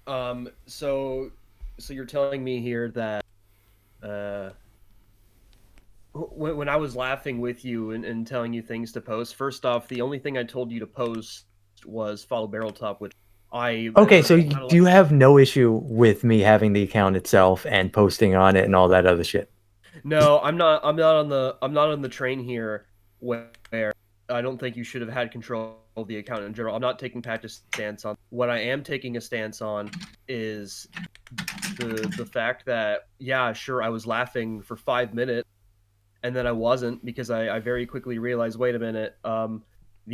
So you're telling me here that uh, when I was laughing with you and telling you things to post, first off, the only thing I told you to post was follow Barrel Top, which I Okay, am so not do you have no issue with me having the account itself and posting on it and all that other shit? No, I'm not on the train here where I don't think you should have had control of the account in general. I'm not taking Patch's stance on. What I am taking a stance on is the fact that yeah, sure, I was laughing for 5 minutes and then I wasn't because I very quickly realized, wait a minute, the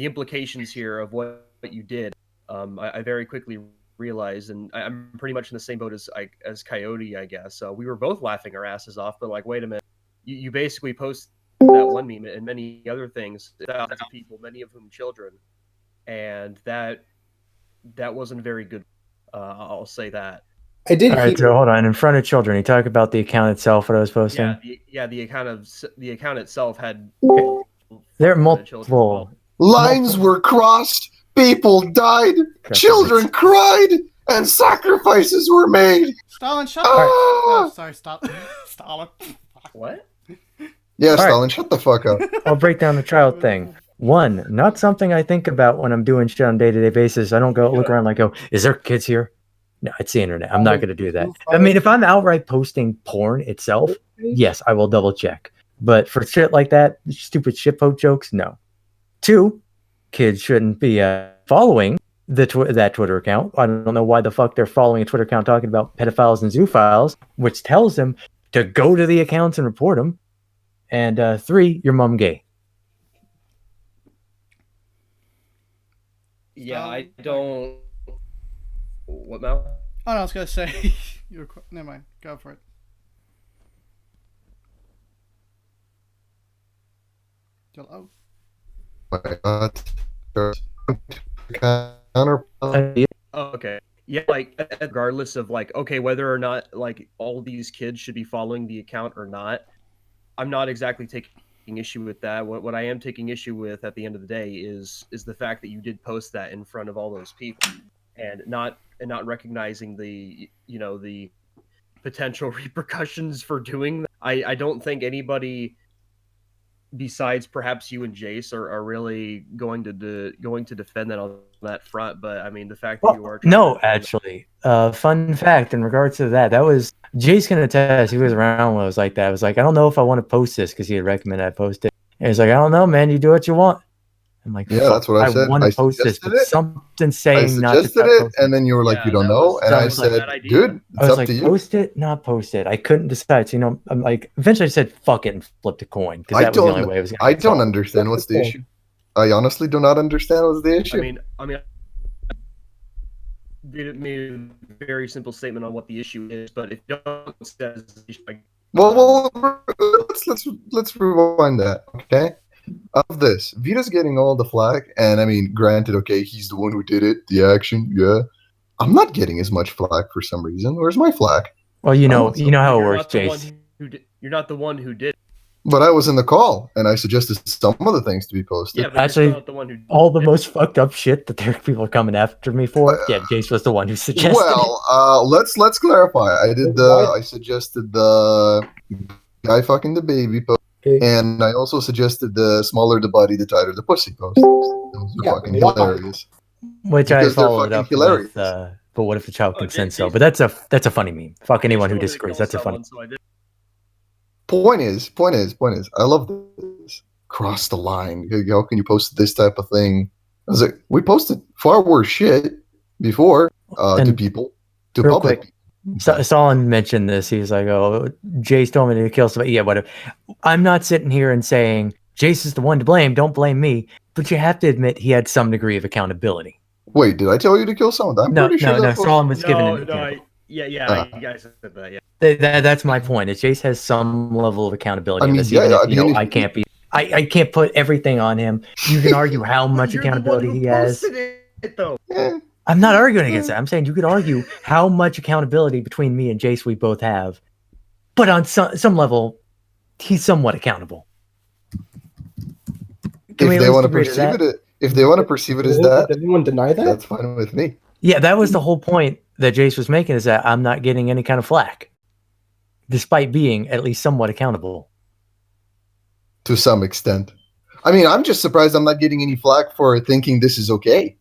implications here of what you did. I very quickly realized, and I'm pretty much in the same boat as Coyote, I guess. So we were both laughing our asses off, but like, wait a minute, you basically posted that one meme and many other things, thousands of people, many of whom children, and that wasn't very good. I'll say that. I did All right, hear. so hold on. In front of children, you talk about the account itself. What I was Yeah, posting. the account itself had There are children involved. multiple. Lines were crossed, people died, children cried, and sacrifices were made. Stalin, shut Ah! up. Oh, sorry, Stalin. Stalin. What? Yeah, All right. Stalin, shut the fuck up. I'll break down the child thing. One, not something I think about when I'm doing shit on a day-to-day basis. I don't go look around like, go, is there kids here? No, it's the internet. I'm not going to do that. I mean, if I'm outright posting porn itself, yes, I will double check. But for shit like that, stupid shitpost jokes, no. Two, kids shouldn't be following that Twitter account. I don't know why the fuck they're following a Twitter account talking about pedophiles and zoophiles, which tells them to go to the accounts and report them. And three, your mom gay. Yeah, I don't. What, Mal? Oh, no, I was going to say. Never mind. Go for it. Oh. My God. Counter. Oh, okay. Yeah, like regardless of like, okay, whether or not like all these kids should be following the account or not, I'm not exactly taking issue with that. What I am taking issue with at the end of the day is the fact that you did post that in front of all those people and not recognizing the potential repercussions for doing that. I don't think anybody besides perhaps you and Jace are really going to defend that on that front. But I mean, the fact that you are actually, fun fact in regards to that was Jace can attest. He was around when it was like that. I was like, I don't know if I want to post this because he had recommended I post it. And he's like, I don't know, man. You do what you want. I'm like, yeah, that's what I said. want to post this, but something saying not to suggested it, and then you were like, you don't know, and I said, dude, I was like, post it, not post it. I couldn't decide. So, I'm like, eventually I said, fuck it, and flipped a coin because that was the only way I was going to I don't understand what's the issue. I honestly do not understand what's the issue. I mean, made a very simple statement on what the issue is, but if you don't says well, let's rewind that, okay? Of this, Vita's getting all the flack, and I mean, granted, okay, he's the one who did it, the action, yeah. I'm not getting as much flack for some reason. Where's my flack? Well, you know how it works, Jace. You're not the one who did. But I was in the call, and I suggested some other things to be posted. Yeah, but actually, not the one who all the most fucked up shit that people are coming after me for. Yeah, Jace was the one who suggested. Well, let's clarify. I suggested the guy fucking the baby post. And I also suggested the smaller the body, the tighter the pussy post. Those are fucking hilarious. Which I followed up with, but what if the child consents? So, but that's a funny meme. Fuck anyone who disagrees. That's a funny. Point is, I love this. Cross the line. How can you post this type of thing? I was like, we posted far worse shit before to people, to public people. Stalin mentioned this. He was like, "Oh, Jace told me to kill somebody." Yeah, whatever. I'm not sitting here and saying Jace is the one to blame. Don't blame me. But you have to admit he had some degree of accountability. Wait, did I tell you to kill someone? I'm pretty sure no. Stalin was given an example. You guys said that. Yeah. That's my point. Is Jace has some level of accountability. I mean, I can't be. I can't put everything on him. You can argue how much accountability he has. I'm not arguing against that. I'm saying you could argue how much accountability between me and Jace we both have, but on some level, he's somewhat accountable. If they want to perceive it as that, anyone deny that? That's fine with me. Yeah, that was the whole point that Jace was making is that I'm not getting any kind of flack, despite being at least somewhat accountable. To some extent. I mean, I'm just surprised I'm not getting any flack for thinking this is okay.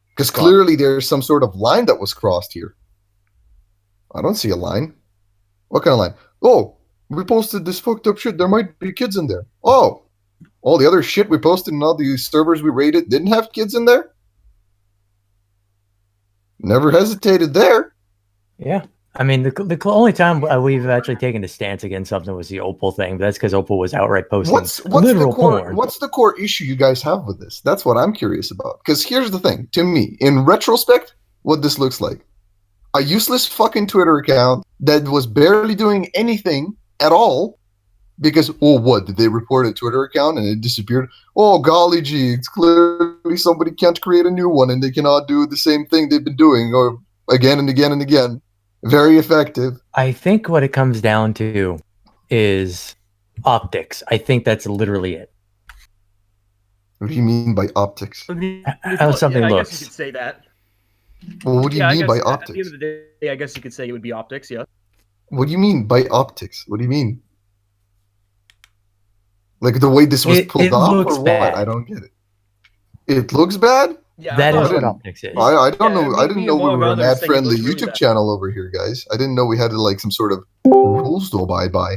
Because clearly there's some sort of line that was crossed here. I don't see a line. What kind of line? Oh, we posted this fucked up shit. There might be kids in there. Oh, all the other shit we posted and all the servers we raided didn't have kids in there? Never hesitated there. Yeah. I mean, the only time we've actually taken a stance against something was the Opal thing, but that's because Opal was outright posting literal porn. What's the core issue you guys have with this? That's what I'm curious about. Because here's the thing. To me, in retrospect, what this looks like. A useless fucking Twitter account that was barely doing anything at all. Because, oh, what? Did they report a Twitter account and it disappeared? Oh, golly gee, it's clearly somebody can't create a new one and they cannot do the same thing they've been doing or again and again and again. Very effective. I think what it comes down to is optics. I think that's literally it. What do you mean by optics? How something I looks. guess you could say that. Well, what do you mean by At optics? the end of the day, I guess you could say it would be optics, yeah. What do you mean by optics? What do you mean? Like the way this was pulled off looks or bad. what? I don't get it. It looks bad? Yeah, That I is thought- what optics is. I don't know. I me didn't know we among were an others think it ad-friendly looks really YouTube bad. channel over here, guys. I didn't know we had like some sort of rules to abide by.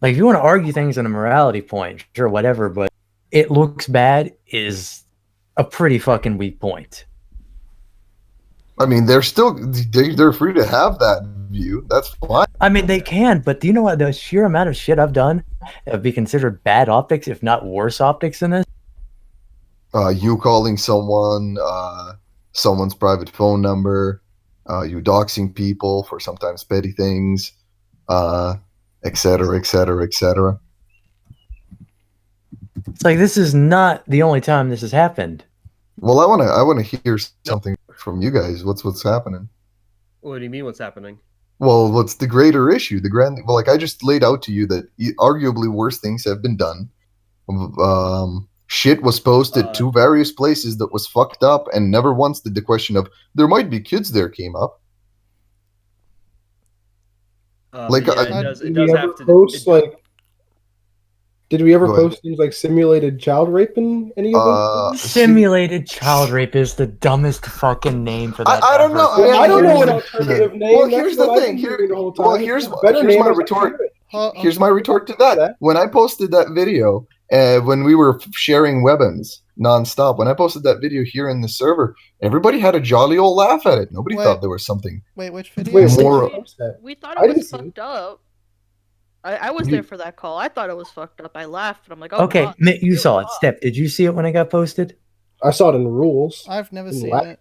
Like, if you want to argue things on a morality point, sure, whatever, but it looks bad is a pretty fucking weak point. I mean, they're free to have that view. That's fine. I mean, they can, but do you know what? The sheer amount of shit I've done would be considered bad optics, if not worse optics than this. You calling someone, someone's private phone number, you doxing people for sometimes petty things, et cetera, et cetera, et cetera. It's like, this is not the only time this has happened. Well, I wanna hear something from you guys. What's happening? What do you mean? What's happening? Well, what's the greater issue? Well, like I just laid out to you that arguably worse things have been done. Shit was posted to various places that was fucked up, and never once did the question of there might be kids there came up. Like, yeah, I- it does Did we ever have to. post like? Did we ever Go ahead. post things like simulated child rape in any of them? Simulated child rape is the dumbest fucking name for that. I don't know. ever. Yeah, I don't know here's an the- alternative name. Well, That's here's the what I've thing. been doing the whole Well, time. here's Better my name, I retort. can't do it. Here's my retort to that. When I posted that video, when we were sharing weapons nonstop, when I posted that video here in the server, everybody had a jolly old laugh at it. Nobody Wait. thought there was something. Wait, which video? Wait, More- what was that? We thought I it didn't was see it. fucked up. I was You- there for that call. I thought it was fucked up. I laughed, and I'm like, oh, Okay, God. Mitt, you It saw was it. off. Step, did you see it when it got posted? I saw it in the rules. I've never In seen what? it.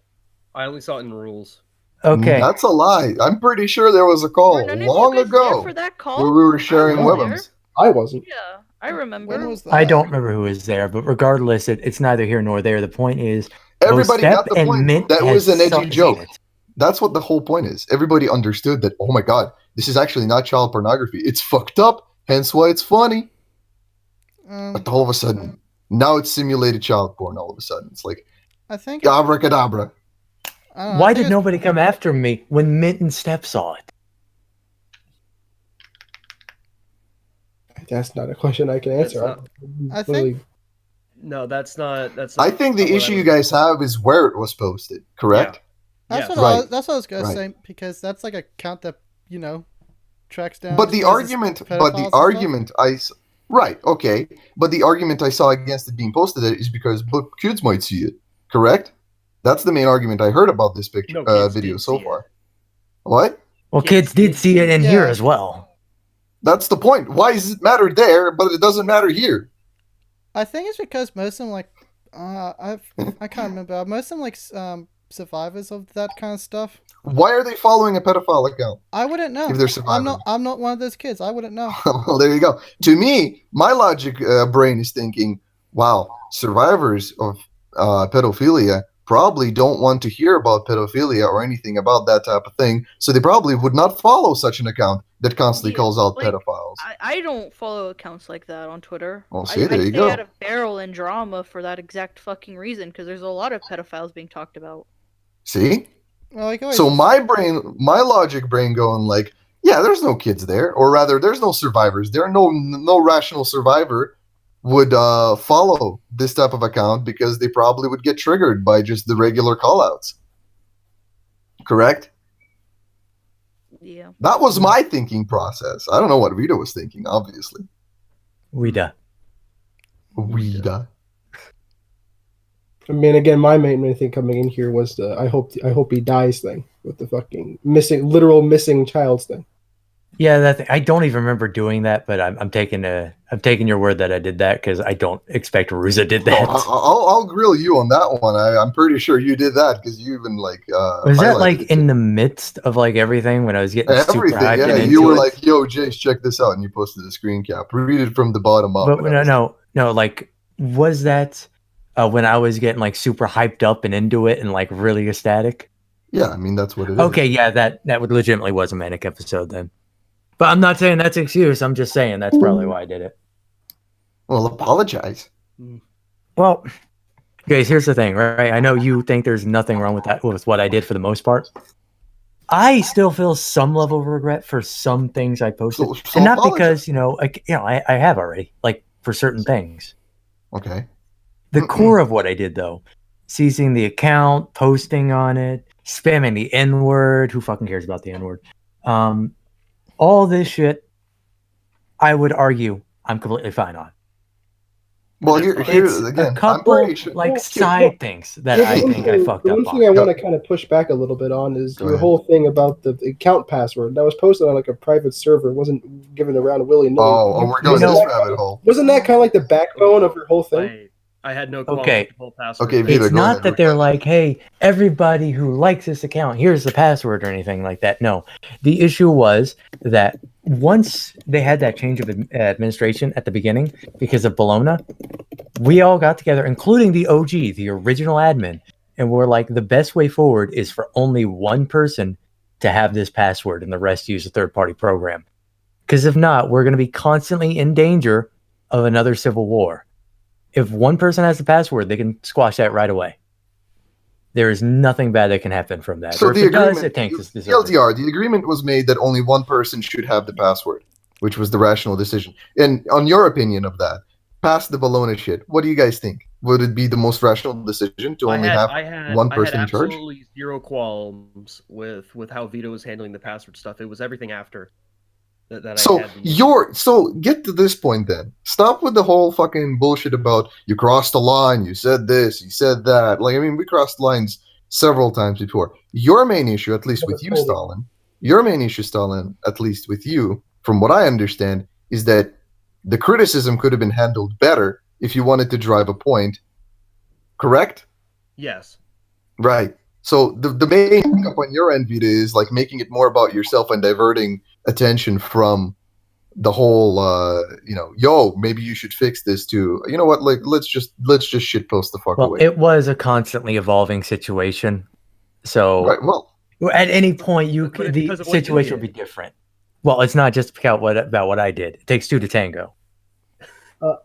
I only saw it in rules. Okay. That's a lie. I'm pretty sure there was a call Were none of you long guys there ago for that call? where we were sharing I was weapons. I wasn't. Yeah, I remember. When was that? I don't remember who was there, but regardless, it's neither here nor there. The point is, Everybody both got Step the and point. Mint That was has an edgy sucked joke. in it. That's what the whole point is. Everybody understood that, oh my god, this is actually not child pornography. It's fucked up, hence why it's funny. But all of a sudden, now it's simulated child porn all of a sudden. It's like, I think. abracadabra. I don't know, I Why think did it's- nobody come after me when Mint and Step saw it? That's not a question I can answer. That's I think- Literally- No, that's not. I think the not what issue I you was- guys have is where it was posted, correct? That's Yeah. what Right. that's what I was gonna Right. say because that's like a count that tracks down. But the places argument, pedophiles and right, okay. But the argument I saw against it being posted is because kids might see it, correct? That's the main argument I heard about this picture, No, kids video did so see it. far. What? Well, Kids kids did did see it in here Yeah. as well. That's the point. Why does it matter there, but it doesn't matter here? I think it's because most of them I can't remember. Most of them survivors of that kind of stuff. Why are they following a pedophile account? I wouldn't know. If they're survivors. I'm not one of those kids. I wouldn't know. Well, there you go. To me, my logic brain is thinking, wow, survivors of pedophilia probably don't want to hear about pedophilia or anything about that type of thing, so they probably would not follow such an account that constantly Yeah, calls out like, pedophiles. I don't follow accounts like that on Twitter. Well, see, I there you stay go. out of barrel and drama for that exact fucking reason, because there's a lot of pedophiles being talked about. See? Well, like always, So my logic brain going like, yeah, there's no kids there, or rather, there's no survivors. There are no rational survivor would follow this type of account because they probably would get triggered by just the regular callouts. Correct? Yeah. That was my thinking process. I don't know what Rita was thinking, obviously. Weeda. Rita. I mean, again, my main thing coming in here was the I hope he dies thing with the fucking literal missing child's thing. Yeah, I don't even remember doing that, but I'm taking your word that I did that because I don't expect Ruza did that. I'll grill you on that one. I'm pretty sure you did that because you even like. Was that highlighted like it. in the midst of like everything when I was getting super Everything? hyped Yeah, and you into were it? like, "Yo, Jace, check this out," and you posted the screen cap. Read it from the bottom up. But no. Like, was that when I was getting like super hyped up and into it and like really ecstatic? Yeah, I mean that's what it is. Okay, yeah, that would legitimately was a manic episode then. But I'm not saying that's an excuse. I'm just saying that's probably why I did it. Well, apologize. Well, guys, here's the thing, right? I know you think there's nothing wrong with what I did for the most part. I still feel some level of regret for some things I posted, So and not apologize. because I have already, like for certain things. Okay. The core of what I did though, seizing the account, posting on it, spamming the N-word. Who fucking cares about the N-word? All this shit, I would argue I'm completely fine on. Well, It's here's again. a I'm couple pretty sure. like Well, side things that I think I fucked the up one thing I on. want to kind of push back a little bit on is Go your ahead. whole thing about the account password that was posted on like a private server. It wasn't given around willy nilly. Oh, we're going this rabbit hole. Wasn't that kind of like the backbone of your whole thing? I had no qualms Okay. with the whole password. Okay, thing. Vito, It's go not ahead. that they're like, hey, everybody who likes this account, here's the password or anything like that. No, the issue was that once they had that change of administration at the beginning because of Bologna, we all got together, including the OG, the original admin, and we're like, the best way forward is for only one person to have this password and the rest use a third-party program. Because if not, we're going to be constantly in danger of another civil war. If one person has the password, they can squash that right away. There is nothing bad that can happen from that. So Or if the it does, agreement, it tanks its the deserve. LDR, the agreement was made that only one person should have the password, which was the rational decision. And on your opinion of that, past the Bologna shit, what do you guys think? Would it be the most rational decision to only have one person in charge? Absolutely zero qualms with how Vito was handling the password stuff. It was everything after that So I had. so get to this point then. Stop with the whole fucking bullshit about you crossed the line, you said this, you said that. Like, I mean, we crossed lines several times before. Your main issue, at least with you, Stalin, at least with you, from what I understand, is that the criticism could have been handled better if you wanted to drive a point. Correct? Yes. Right. So the main hiccup on your end, Vita, is like making it more about yourself and diverting attention from the whole yo, maybe you should fix this too. You know what, like let's just shitpost the fuck Well, away. it was a constantly evolving situation. So Right, well, at any point But it's the because of what you situation would be did. different. Well, it's not just about what I did. It takes two to tango.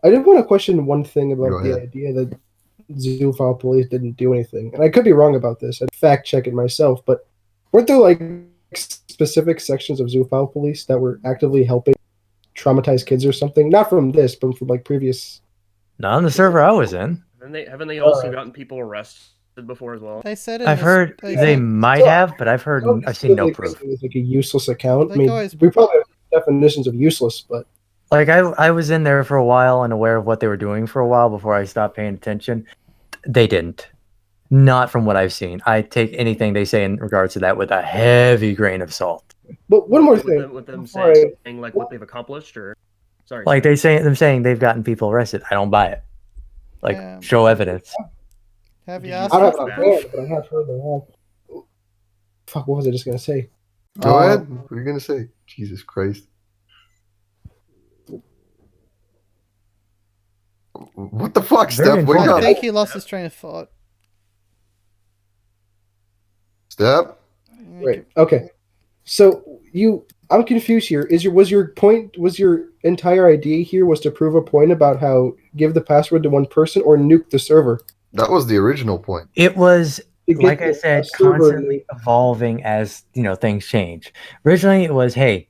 I did want to question one thing Go about the ahead. idea that Zoophile Police didn't do anything, and I could be wrong about this. I'd fact check it myself, but weren't there like specific sections of Zoophile Police that were actively helping traumatized kids or something? Not from this, but from like previous. Not on the server I was in. Haven't they also Alright. gotten people arrested before as well? They said in I've this- heard they they said- might have, but I've seen no Like, proof. It was like a useless account. I Like mean, always- we probably have definitions of useless, but Like I was in there for a while and aware of what they were doing for a while before I stopped paying attention. They didn't. Not from what I've seen. I take anything they say in regards to that with a heavy grain of salt. but one more With thing. with them before saying like what they've accomplished, or sorry. Like them saying they've gotten people arrested. I don't buy it. Like Yeah. show evidence. Have you Did you asked I don't for have proof? but I have heard they have. Fuck, what was I just gonna say? go ahead. What are you gonna say? Jesus Christ. What the fuck, Very Steph? Wake informative. I up. think he lost his train of thought. Step. Right. Okay. So I'm confused here. Was your entire idea here was to prove a point about how give the password to one person or nuke the server? That was the original point. It was, To get like I a said, server constantly evolving as things change. Originally, it was, hey,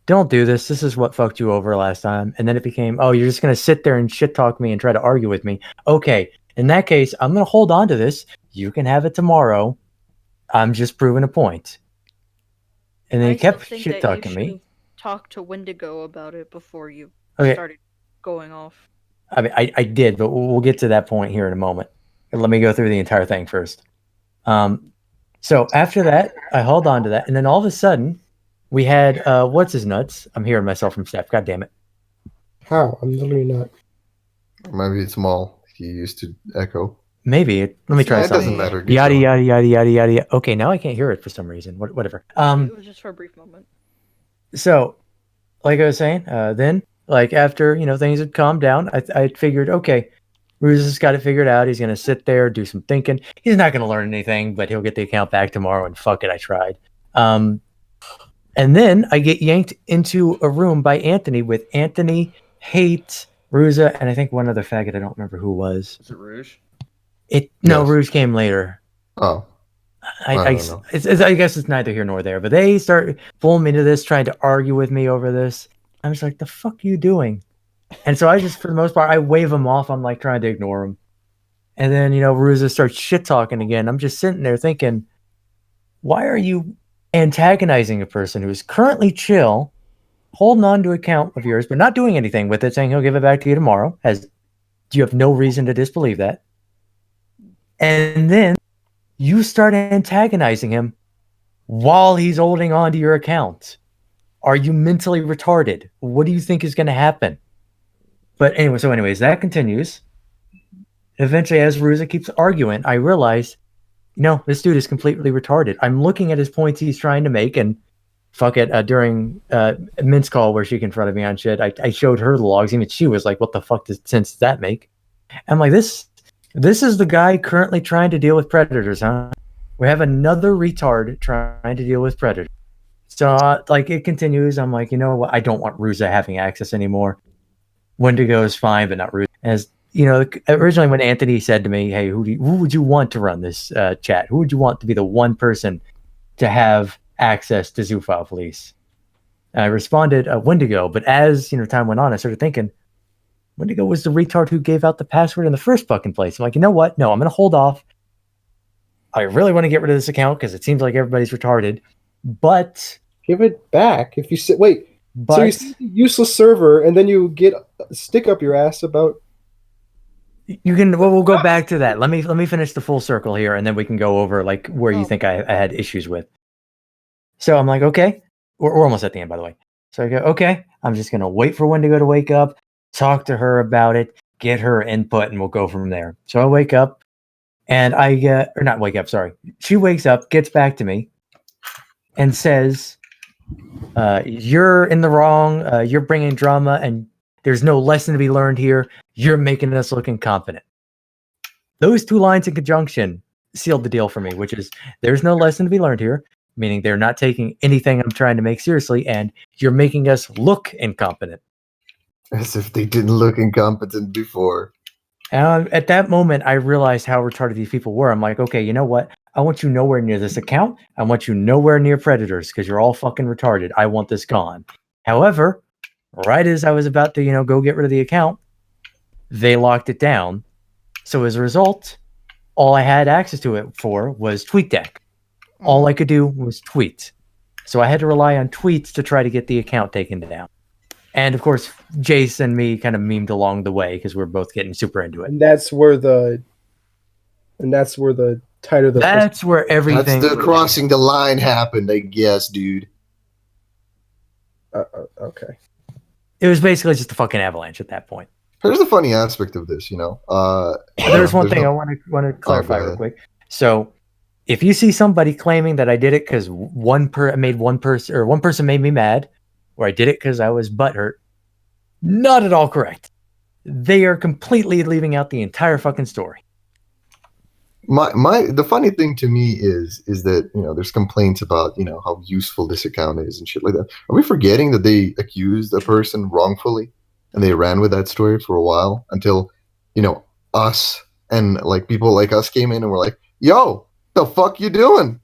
don't do this. This is what fucked you over last time. And then it became, oh, you're just gonna sit there and shit talk me and try to argue with me. Okay, in that case, I'm gonna hold on to this. You can have it tomorrow. I'm just proving a point. And then he kept think shit that you talking should me. have talked to Wendigo about it before you Okay. started going off. I mean, I did, but we'll get to that point here in a moment. Let me go through the entire thing first. So after that, I held on to that, and then all of a sudden, we had what's his nuts? I'm hearing myself from Steph. God damn it! How? I'm literally not. Maybe it's Maul. He used to echo. Maybe let me try It doesn't something. matter. Get Yada going. yada yada yada yada. Okay, now I can't hear it for some reason. Whatever. It was just for a brief moment. So, like I was saying, then like after things had calmed down, I figured, okay, Ruz has got it figured out. He's gonna sit there, do some thinking. He's not gonna learn anything, but he'll get the account back tomorrow. And fuck it, I tried. And then I get yanked into a room by Anthony with Anthony, Hate, Ruza, and I think one other faggot. I don't remember who it was. Is it Rouge? No, Yes. Rouge came later. Oh, I don't know. I guess it's neither here nor there. But they start pulling me into this, trying to argue with me over this. I was like, "The fuck are you doing?" And so I just, for the most part, I wave them off. I'm like trying to ignore them. And then Ruza starts shit talking again. I'm just sitting there thinking, why are you antagonizing a person who's currently chill, holding on to an account of yours, but not doing anything with it, saying he'll give it back to you tomorrow? You have no reason to disbelieve that. And then you start antagonizing him while he's holding on to your account. Are you mentally retarded? What do you think is going to happen? But anyways, that continues. Eventually, as Ruza keeps arguing, I realize, this dude is completely retarded. I'm looking at his points he's trying to make, and fuck it, during Mint's call where she confronted me on shit, I showed her the logs. Even she was like, what the fuck sense does that make? I'm like, this is the guy currently trying to deal with predators, huh? We have another retard trying to deal with predators. So, it continues. I'm like, you know what? I don't want Ruza having access anymore. Wendigo is fine, but not Ruza. As originally when Anthony said to me, hey, who would you want to run this chat? Who would you want to be the one person to have access to Zoophile Police? And I responded, Wendigo. But as time went on, I started thinking, Wendigo was the retard who gave out the password in the first fucking place. I'm like, you know what? No, I'm going to hold off. I really want to get rid of this account because it seems like everybody's retarded. But Give it back. If you sit, wait. but So you see the useless server, and then you get a stick up your ass about. you can. Well, we'll go back to that. Let me finish the full circle here, and then we can go over where you Oh. think I had issues with. So I'm like, okay, we're almost at the end, by the way. So I go, okay, I'm just gonna wait for Wendigo to wake up, talk to her about it, get her input, and we'll go from there. So I wake up, and she wakes up, gets back to me, and says, you're in the wrong. You're bringing drama, and there's no lesson to be learned here. You're making us look incompetent. Those two lines in conjunction sealed the deal for me, which is there's no lesson to be learned here, meaning they're not taking anything I'm trying to make seriously, and you're making us look incompetent. As if they didn't look incompetent before. And at that moment, I realized how retarded these people were. I'm like, okay, you know what? I want you nowhere near this account. I want you nowhere near predators because you're all fucking retarded. I want this gone. However, right as I was about to, go get rid of the account, they locked it down. So as a result, all I had access to it for was TweetDeck. All I could do was tweet. So I had to rely on tweets to try to get the account taken down. And of course, Jace and me kind of memed along the way because we're both getting super into it. And that's where the tighter the. That's where everything. That's the crossing the line happened, I guess, dude. Okay. It was basically just a fucking avalanche at that point. Here's the funny aspect of this, There's one thing I want to clarify real quick. So, if you see somebody claiming that I did it because one person made me mad, or I did it because I was butthurt, not at all correct. They are completely leaving out the entire fucking story. The funny thing to me is that there's complaints about how useful this account is and shit like that. Are we forgetting that they accused a person wrongfully and they ran with that story for a while until us and like people like us came in and were like, yo, the fuck you doing?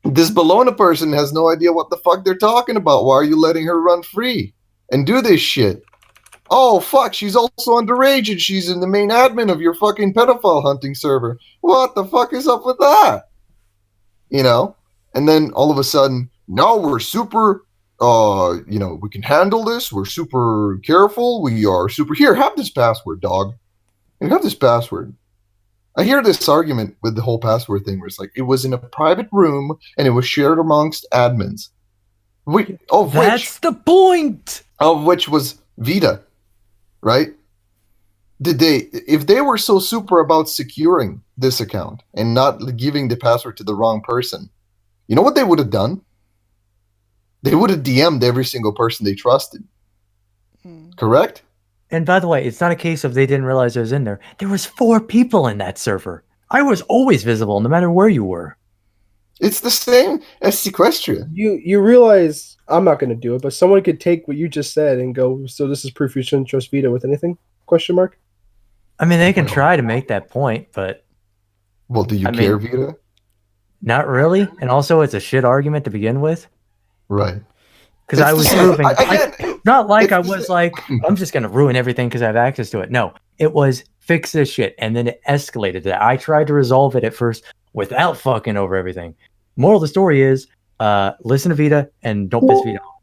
This Bologna person has no idea what the fuck they're talking about. Why are you letting her run free and do this shit? Oh, fuck, she's also underage and she's in the main admin of your fucking pedophile hunting server. What the fuck is up with that? And then all of a sudden, no, we're super, we can handle this. We're super careful. We are super, here, have this password, dog. You have this password. I hear this argument with the whole password thing where it's like, it was in a private room and it was shared amongst admins. That's the point! Of which was Vita. Right? If they were so super about securing this account and not giving the password to the wrong person, you know what they would have done? They would have DM'd every single person they trusted. Correct? And by the way, it's not a case of they didn't realize I was in there. There was 4 people in that server. I was always visible, no matter where you were. It's the same as Sequestria. You realize I'm not going to do it, but someone could take what you just said and go, so this is proof you shouldn't trust Vita with anything? Question mark? I mean, they can try to make that point, but... Well, do you care, Vita? Not really. And also, it's a shit argument to begin with. Right. Because I was proving... Not like I was like, I'm just going to ruin everything because I have access to it. No, it was fix this shit. And then it escalated to that. I tried to resolve it at first without fucking over everything. Moral of the story is, listen to Vita and don't piss Vita off.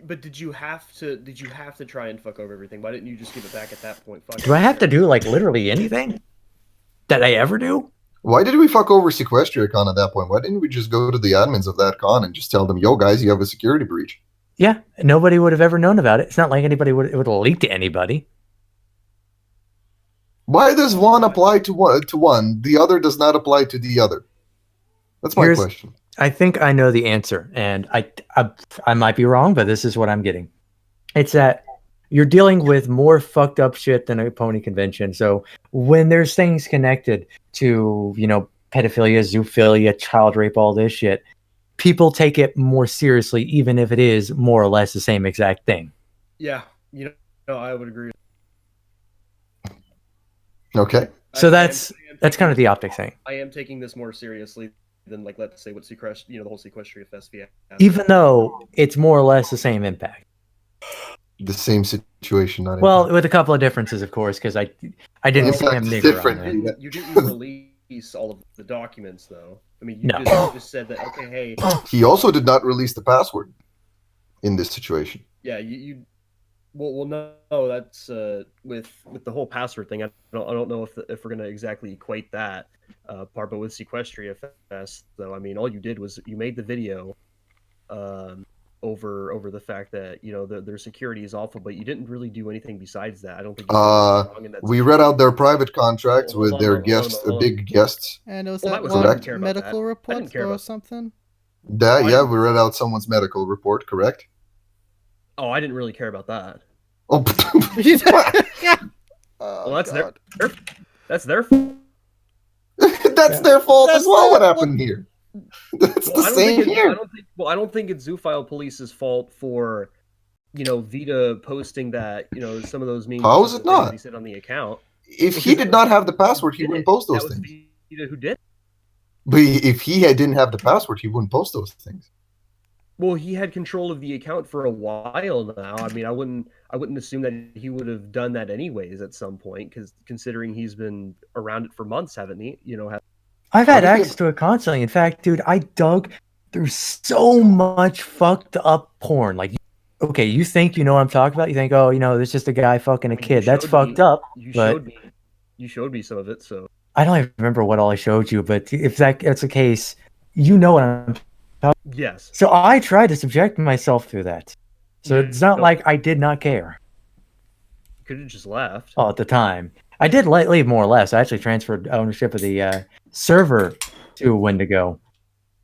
But did you have to try and fuck over everything? Why didn't you just give it back at that point? Do I have to do like literally anything that I ever do? Why did we fuck over Sequestria Con at that point? Why didn't we just go to the admins of that con and just tell them, yo guys, you have a security breach? Yeah, nobody would have ever known about it. It's not like anybody would have leaked to anybody. Why does one apply to one, the other does not apply to the other? That's my question. I think I know the answer, and I might be wrong, but this is what I'm getting. It's that you're dealing with more fucked up shit than a pony convention. So when there's things connected to, pedophilia, zoophilia, child rape, all this shit, people take it more seriously, even if it is more or less the same exact thing. Yeah, I would agree. Okay. So that's kind of the optics thing. I am taking this more seriously than, like, let's say what the whole Sequestria Fest fiasco. Even though it's more or less the same impact. The same situation, not well, impact. with a couple of differences, of course, because I didn't see him nigger different. on it. You didn't release all of the documents, though. I mean, you just said that, okay, hey. He also did not release the password in this situation. Yeah, Well, no, that's with the whole password thing. I don't know if we're gonna exactly equate that part, but with Sequestria Fest, though, I mean, all you did was you made the video over the fact that their security is awful, but you didn't really do anything besides that. I don't think. We read out their private contracts with their big guests. And it was Well, that that was one medical report or something. Yeah, we read out someone's medical report. Correct. Oh, I didn't really care about that. Oh, Well, that's their that's their fault as well. What happened here? That's the same here. I don't think it's Zoophile Police's fault for, Vita posting that, some of those memes. How is it not? He said on the account. If he did not have the password, he wouldn't post those things. Vita who did. But if he didn't have the password, he wouldn't post those things. Well, he had control of the account for a while now. I mean, I wouldn't assume that he would have done that anyways at some point, because considering he's been around it for months, haven't he? I've had access to it constantly. In fact, dude, I dug through so much fucked up porn. Like, okay, you think you know what I'm talking about? You think, oh, there's just a guy fucking a kid. That's fucked up. You showed me some of it, so I don't even remember what all I showed you. But if that's the case, you know what I'm. Yes. So I tried to subject myself to that. So it's not like I did not care. You could have just left. Oh, at the time. I did leave more or less. I actually transferred ownership of the server to Wendigo.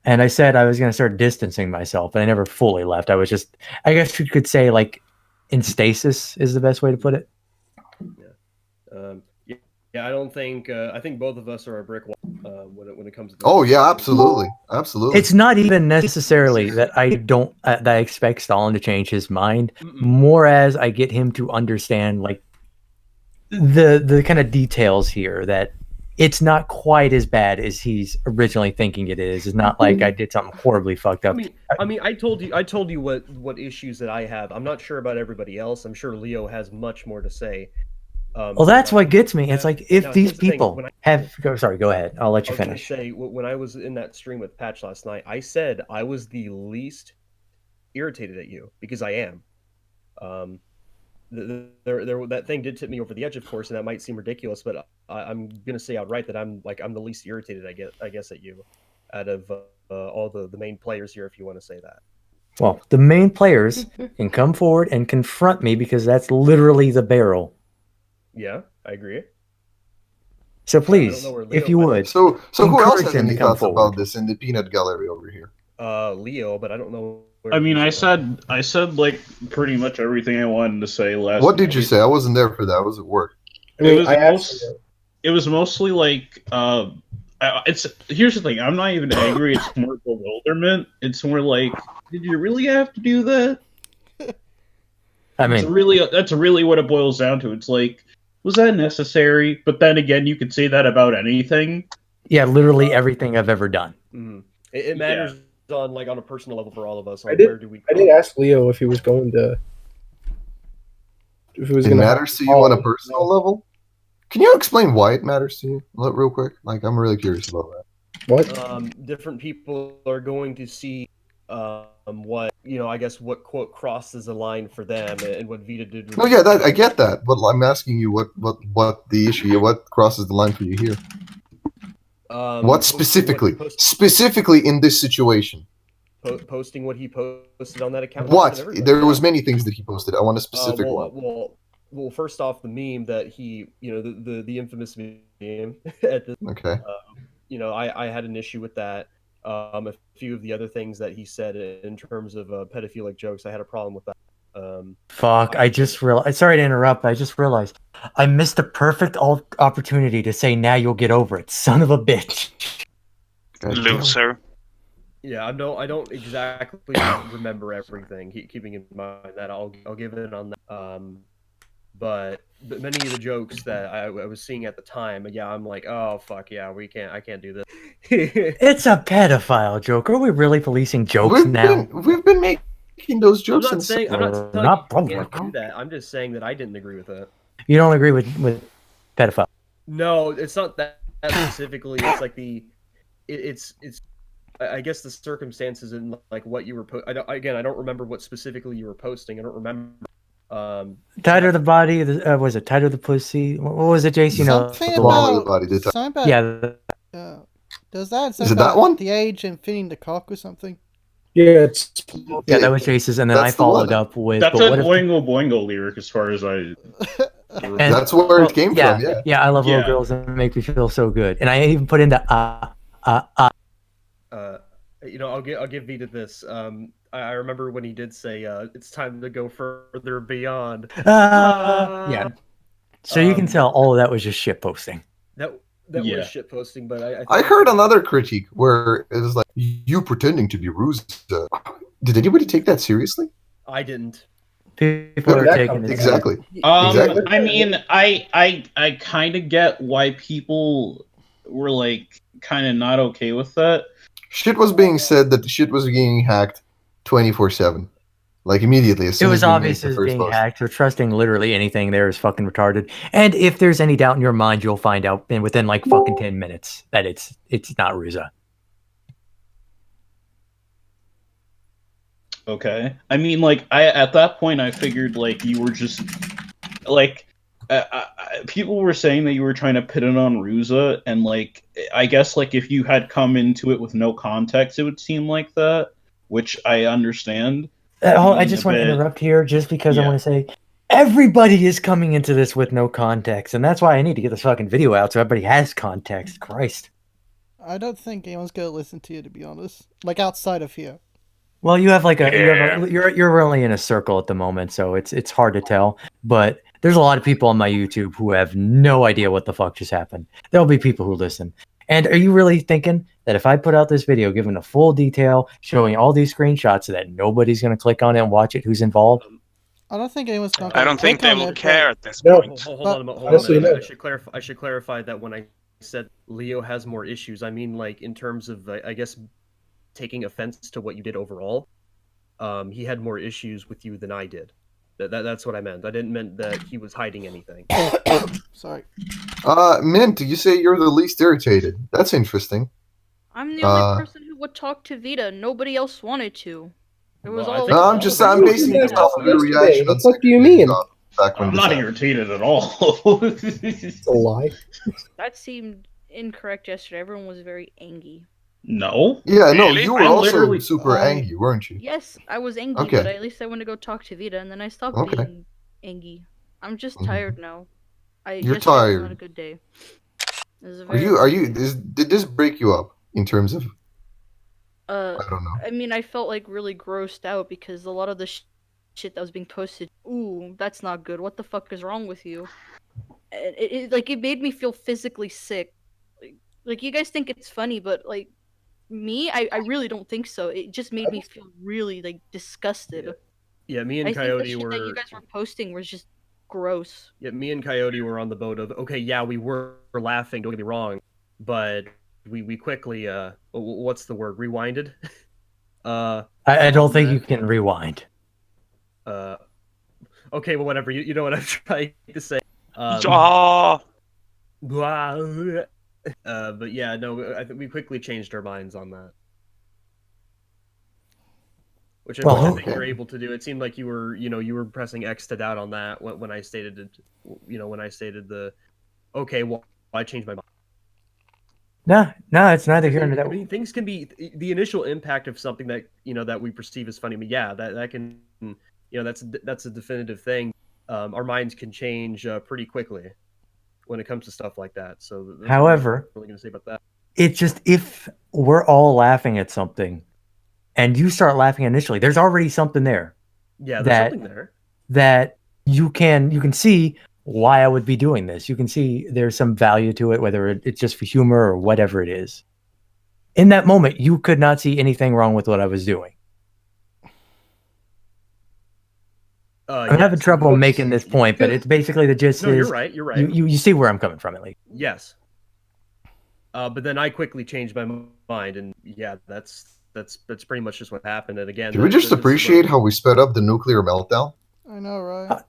And I said I was going to start distancing myself, but I never fully left. I was just, I guess you could say, like, in stasis is the best way to put it. Yeah. I don't think, I think both of us are a brick wall. when it comes to. Oh yeah, absolutely, absolutely. It's not even necessarily that I don't that I expect Stalin to change his mind. Mm-mm. More as I get him to understand like the kind of details here, that it's not quite as bad as he's originally thinking it is. It's not like I did something horribly fucked up. I mean, I told you what issues that I have. I'm not sure about everybody else. I'm sure Leo has much more to say. Well, that's what gets me. It's like if Now, these here's the thing, people when I- have. Sorry, go ahead. I'll let I you was gonna finish. say when I was in that stream with Patch last night, I said I was the least irritated at you because I am. That thing did tip me over the edge, of course, and that might seem ridiculous, but I'm gonna say outright that I'm the least irritated. I guess at you, out of all the main players here, if you want to say that. Well, the main players can come forward and confront me because that's literally the barrel. Yeah, I agree. So don't please, know where Leo if you went. would, So who else encourage has him to any come thoughts forward. about this in the peanut gallery over here? Leo, but I don't know. Where I mean, he's I going. said like pretty much everything I wanted to say last. What did you night. say? I wasn't there for that. I was at work. I mean, was I asked. It was mostly like it's here's the thing. I'm not even angry. It's more bewilderment. It's more like, did you really have to do that? I mean, That's really what it boils down to. It's like, was that necessary? But then again, you could say that about anything. yeah, literally everything I've ever done. Mhm. It matters on a personal level for all of us. I did- Where do we? I did ask Leo if he was going to. If he was It going to. matters to you on a personal level? Can you explain why it matters to you, real quick? Like, I'm really curious about that. What? Different people are going to see what I guess what quote crosses a line for them, and what Vita did. No, yeah, I get that, but I'm asking you what the issue, what crosses the line for you here? What specifically? Specifically in this situation. Posting what he posted on that account. What? There was many things that he posted. I want a specific one. Well, first off, the meme that he, the infamous meme at the, Okay. I had an issue with that. A few of the other things that he said in terms of pedophilic jokes, I had a problem with that. Fuck, I just realized. Sorry to interrupt. I just realized I missed the perfect opportunity to say, "Now you'll get over it, son of a bitch." God damn. Loser. Yeah, I don't exactly remember everything. Keeping in mind that I'll give it on that. But many of the jokes that I was seeing at the time, yeah, I'm like, oh fuck yeah, I can't do this. It's a pedophile joke. Are we really policing jokes now? We've been making those I'm jokes. not since- saying I'm not telling Not you can't public. do that. I'm just saying that I didn't agree with it. You don't agree with pedophile? No, it's not that specifically. It's like it's I guess the circumstances and like what you were I don't remember what specifically you were posting. I don't remember. Tighter the body. Was it tighter the pussy? What was it, Jace? You know, Something the Long one- with the body. Something about yeah. does that Is it that one? the age and fitting the cock or something? Yeah, it's. Yeah, that was Jace's, and then That's I the one. followed up with. That's but a what if- Boingo Boingo lyric, as far as I. And- That's where well, it came yeah, from. Yeah. I love little Yeah. girls that make me feel so good, and I even put in the I'll give Vita this. I remember when he did say, "It's time to go further beyond." yeah. So you can tell all of that was just shit posting. That Yeah. was shit posting, but I heard another critique where it was like, you pretending to be Ruza. Did anybody take that seriously? I didn't. People are that taking it Exactly. Exactly. Exactly. I mean, I kind of get why people were like kind of not okay with that. Shit was being said that the shit was being hacked 24/7. Like immediately. As It soon was as we made obvious the it was first being post. hacked. So trusting literally anything there is fucking retarded. And if there's any doubt in your mind, you'll find out within like fucking 10 minutes that it's not Ruza. Okay. I mean, like, at that point, I figured like you were just like people were saying that you were trying to pit it on Ruza, and like I guess like if you had come into it with no context, it would seem like that, which I understand. I just want to interrupt here just because I Yeah. want to say everybody is coming into this with no context, and that's why I need to get this fucking video out so everybody has context. Christ. I don't think anyone's gonna listen to you, to be honest. Like outside of here. Well, you have like you're only in a circle at the moment, so it's hard to tell. But there's a lot of people on my YouTube who have no idea what the fuck just happened. There'll be people who listen, And are you really thinking that if I put out this video giving a full detail, showing all these screenshots, that nobody's going to click on it and watch it who's involved? I don't think anyone's going I don't think they will care at this No. point. Hold on a minute. Honestly, no. I should clarify that when I said Leo has more issues, I mean like in terms of I guess taking offense to what you did overall. He had more issues with you than I did. That's what I meant. I didn't mean that he was hiding anything. Sorry. Mint, you say you're the least irritated. That's interesting. I'm the only person who would talk to Vita. Nobody else wanted to. It was Well, I all. think No, all I'm of just us I'm were basing doing this that. off of your Yesterday, reaction. what on the fuck do you Second mean? Days back when I'm this not happened. irritated at all. It's a lie. That seemed incorrect yesterday. Everyone was very angry. No. Yeah, no, Really? you were I also literally- super angry, weren't you? Yes, I was angry, Okay. but at least I went to go talk to Vita, and then I stopped Okay. being angry. I'm just Mhm. tired now. You're yesterday was tired. not a good day. It was a Are very- you did this break you up in terms of Uh, I don't know. I mean, I felt like really grossed out because a lot of the shit that was being posted. Ooh, that's not good. What the fuck is wrong with you? And it made me feel physically sick. Like you guys think it's funny, but like me, I really don't think so. It just made me feel really like disgusted. Yeah, me I and think the Coyote shit that you were. guys were posting was just gross. Yeah, me and Coyote were on the boat of okay, yeah, we were laughing. Don't get me wrong, but we quickly what's the word? Rewinded. I don't think you can rewind. Okay, well, whatever. You know what I'm trying to say. Oh, But yeah, no, I think we quickly changed our minds on that. Which Well, I think okay. you're able to do. It seemed like you were pressing X to doubt on that when I stated it. When I stated the, okay, well, I changed my mind. No, it's neither here nor I there. mean, things can be the initial impact of something that that we perceive as funny. I mean, yeah, that can that's a definitive thing. Our minds can change pretty quickly when it comes to stuff like that. So, that's what I'm However, really going to say about that. it's just if we're all laughing at something and you start laughing initially, there's already something there Yeah, there's that- something there. that you can see why I would be doing this. You can see there's some value to it, whether it's just for humor or whatever it is. In that moment, you could not see anything wrong with what I was doing. I'm having Yes. trouble making this point, but it's basically the gist No, you're is right. You're right. you see where I'm coming from at least. Yes. But then I quickly changed my mind, and yeah, that's pretty much just what happened. And again, Did we just appreciate how we sped up the nuclear meltdown? I know, right?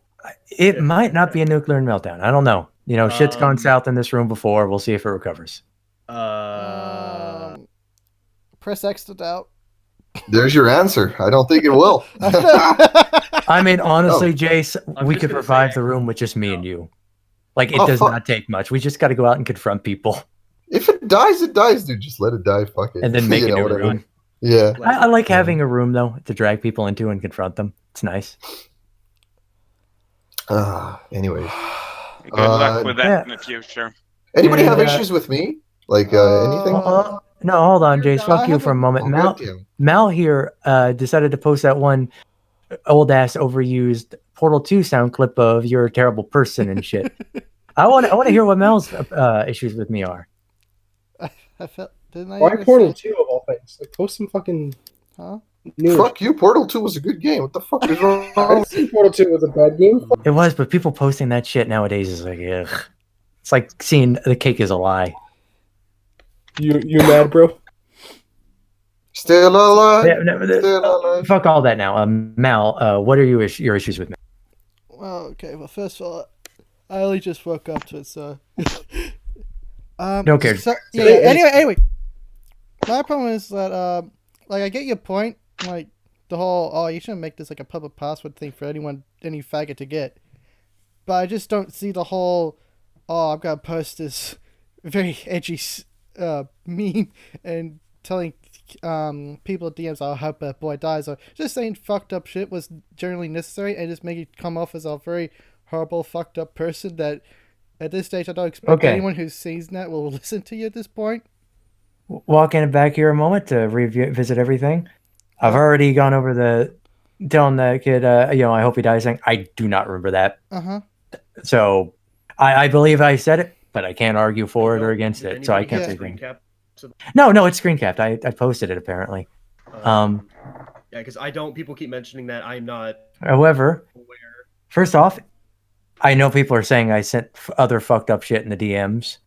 It Yeah. might not be a nuclear meltdown. I don't know. Shit's gone Um, south in this room before. We'll see if it recovers. Press X to doubt. There's your answer. I don't think it will. I mean, honestly, Oh. Jace, I'm we just could gonna revive say- the room with just me and you. Like, it Oh, does fuck. not take much. We just got to go out and confront people If it dies, it dies, dude. Just let it die. Fuck it. and then make You a know new what I mean? room. Yeah. I like having a room, though, to drag people into and confront them. It's nice. Anyways, good luck with that yeah. in the future. anybody have And, issues with me? Like anything? No, hold on, Jace. I Fuck you have for a a- moment. Oh, Mal, goddamn. Mal here decided to post that one old-ass overused Portal 2 sound clip of "You're a terrible person" and shit. I want to hear what Mel's issues with me are. I felt. Didn't I? Why even Portal say- 2 of all things? Like, post some fucking Huh? new. Fuck you. Portal 2 was a good game. What the fuck is wrong? I didn't say Portal 2 was a bad game. It was, but people posting that shit nowadays is like, ugh. It's like seeing the cake is a lie. You mad, bro? Still alive. Yeah, no, Still alive. fuck all that now. Mal, what are your issues with me? Well, okay. Well, first of all, I only just woke up to it, so. Don't care. So, yeah. Hey, Anyway. My problem is that, like, I get your point. Like, the whole, oh, you shouldn't make this like a public password thing for any faggot to get. But I just don't see the whole, oh, I'm gonna post this very edgy meme and telling people at DMs, I hope that boy dies, or just saying fucked up shit was generally necessary and just make it come off as a very horrible, fucked up person that at this stage I don't expect Okay. anyone who sees that will listen to you at this point. Walking back here a moment to revisit everything. I've already gone over telling the kid, I hope he dies thing. I do not remember that. Uh-huh. So I believe I said it. but I can't argue for it or against Did it, so I anybody can't get say screen anything. caps of- No, it's screen capped. I posted it apparently. Yeah, because I don't. People keep mentioning that. I'm not However, aware. first off, I know people are saying I sent other fucked up shit in the DMs.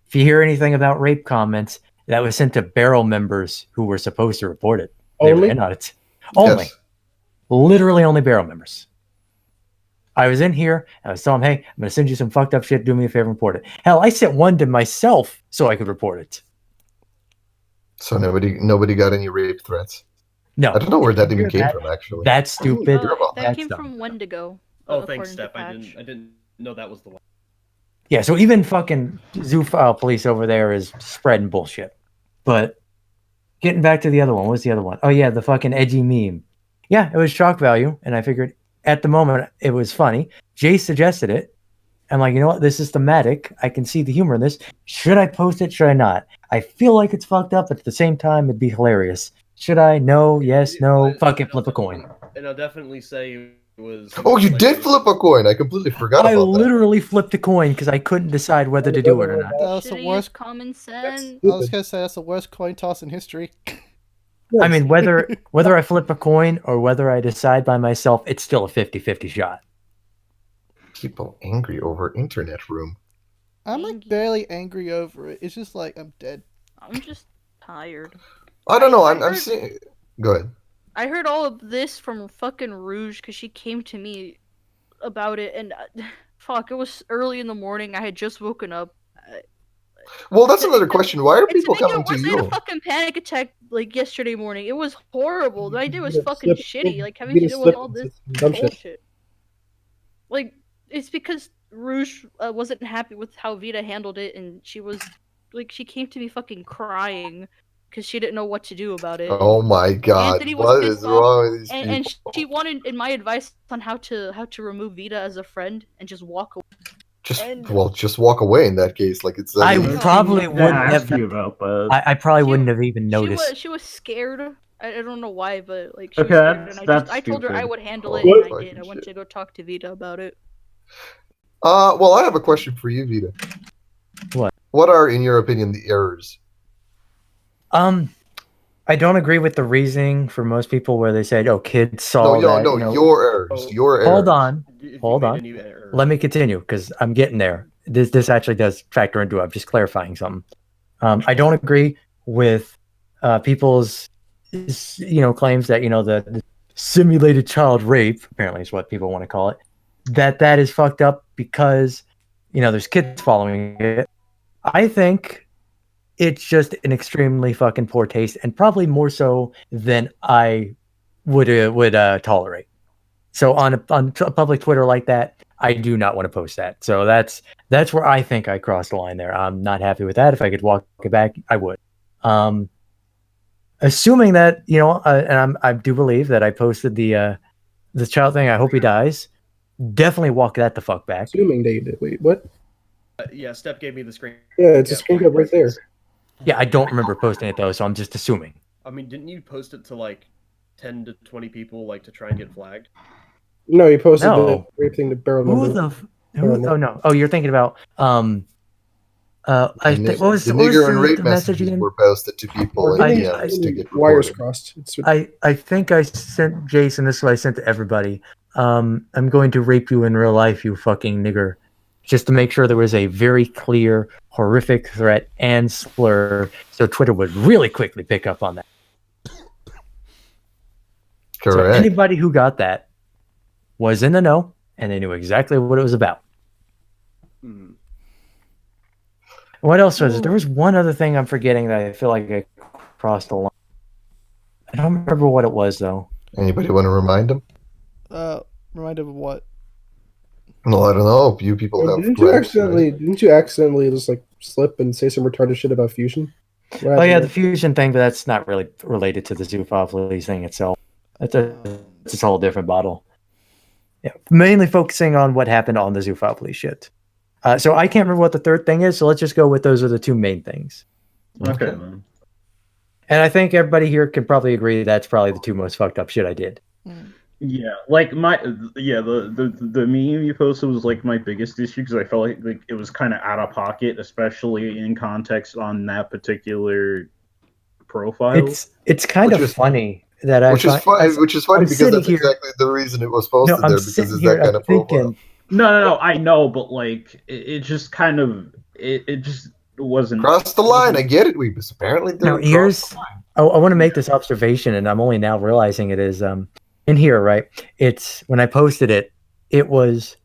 If you hear anything about rape comments, that was sent to Barrel members who were supposed to report it. They were Only? in on it. Only. Yes. Literally only Barrel members. I was in here and I was telling them, hey, I'm going to send you some fucked up shit. Do me a favor and report it. Hell, I sent one to myself so I could report it. So nobody got any rape threats. No. I don't know where that Did you even hear came from, actually. That's stupid. Hear about That That's came dumb. from Wendigo. Oh, according thanks, to Steph. I Patch. didn't know that was the one. Yeah, so even fucking Zoophile Police over there is spreading bullshit. But getting back to the other one, what's the other one? Oh yeah, the fucking edgy meme. Yeah, it was shock value, and I figured at the moment it was funny. Jay suggested it. I'm like, you know what? This is thematic. I can see the humor in this. Should I post it? Should I not? I feel like it's fucked up, but at the same time, it'd be hilarious. Should I? No, yes, no. Fuck it, flip a coin. And I'll definitely say it was. Oh, you did flip a coin. I completely forgot I about literally flipped a coin because I couldn't decide whether to do it or not. That was the Should've worst. used common sense. I was gonna say that's the worst coin toss in history. I mean, whether I flip a coin or whether I decide by myself, it's still a 50-50 shot. that. People angry over internet room. I'm like barely angry over it. It's just like I'm dead. I'm just tired. I don't know. I I'm heard- seeing. Go ahead. I heard all of this from fucking Rouge because she came to me about it, and fuck, it was early in the morning. I had just woken up. Well, that's another question. Why are And to people make it coming to worse, I had a you? fucking panic attack like yesterday morning. It was horrible. The idea was You fucking slip- shitty. Like having you to just deal with slip all into this some dumb shit. bullshit. Like it's because Rouge wasn't happy with how Vita handled it, and she was like, she came to me fucking crying because she didn't know what to do about it. Oh my god. Anthony was What pissed is off, wrong with these and people? she wanted in my advice on how to remove Vita as a friend and just walk away. Just walk away in that case. Like it's. I No. probably I wouldn't asked have. you about that. I probably She- wouldn't have even noticed. She was scared. I don't know why, but like she Okay, was scared, and that's I told her I stupid. would handle it, What? and I did. I went to go talk to Vita about it. Well, I have a question for you, Vita. What? What are, in your opinion, the errors? I don't agree with the reasoning for most people where they said, "Oh, kids saw No, that." no, you know. your errors. Oh, Your errors. Hold on. If you Hold made on. any error. Let me continue because I'm getting there. This actually does factor into it. I'm just clarifying something. I don't agree with people's claims that the simulated child rape, apparently is what people want to call it, that is fucked up because there's kids following it. I think it's just an extremely fucking poor taste, and probably more so than I would tolerate. So on a public Twitter like that, I do not want to post that. So that's where I think I crossed the line there. I'm not happy with that. If I could walk it back, I would. Assuming that and I do believe that I posted the child thing. I hope he dies. Definitely walk that the fuck back. Assuming they did. Wait, what? Yeah, Step gave me the screen. Yeah, it's a screen cap right there. Yeah, I don't remember posting it though, so I'm just assuming. I mean, didn't you post it to like 10 to 20 people, like to try and get flagged? No, you posted No. the rape thing to Barrel Who Member. oh no. Oh, you're thinking about I think what was the what was nigger and rape the message messages again? were posted to people I- in DMs to get Wires reported. crossed. It's I think I sent Jason, this is what I sent to everybody. I'm going to rape you in real life, you fucking nigger. Just to make sure there was a very clear, horrific threat and slur, so Twitter would really quickly pick up on that. So Correct. anybody who got that was in the know, and they knew exactly what it was about. Mhm. What else was it? There was one other thing I'm forgetting that I feel like I crossed the line. I don't remember what it was, though. Anybody want to remind them? Reminded of what? No, I don't know. You people have. Didn't you gripes, right? accidentally just like slip and say some retarded shit about fusion? What Oh yeah, the happened fusion thing, but that's not really related to the Zoophile Police thing itself. It's a whole different bottle. Yeah, mainly focusing on what happened on the Zoophile Police shit. So I can't remember what the third thing is, so let's just go with those are the two main things. Okay, then. And I think everybody here can probably agree that's probably the two most fucked up shit I did. Yeah, like the meme you posted was like my biggest issue because I felt like it was kind of out of pocket, especially in context on that particular profile. It's kind Which of is- funny that I Which is find. funny. Which is funny I'm because sitting that's here- exactly the reason it was No, posted I'm there because sitting it's here. that kind I'm of profile. thinking. No, I know, but like it just kind of it just wasn't Cross the line. I get it, Weebus. Apparently, Now didn't cross here's. the line. I want to make this observation, and I'm only now realizing it is in here. Right? It's when I posted it. It was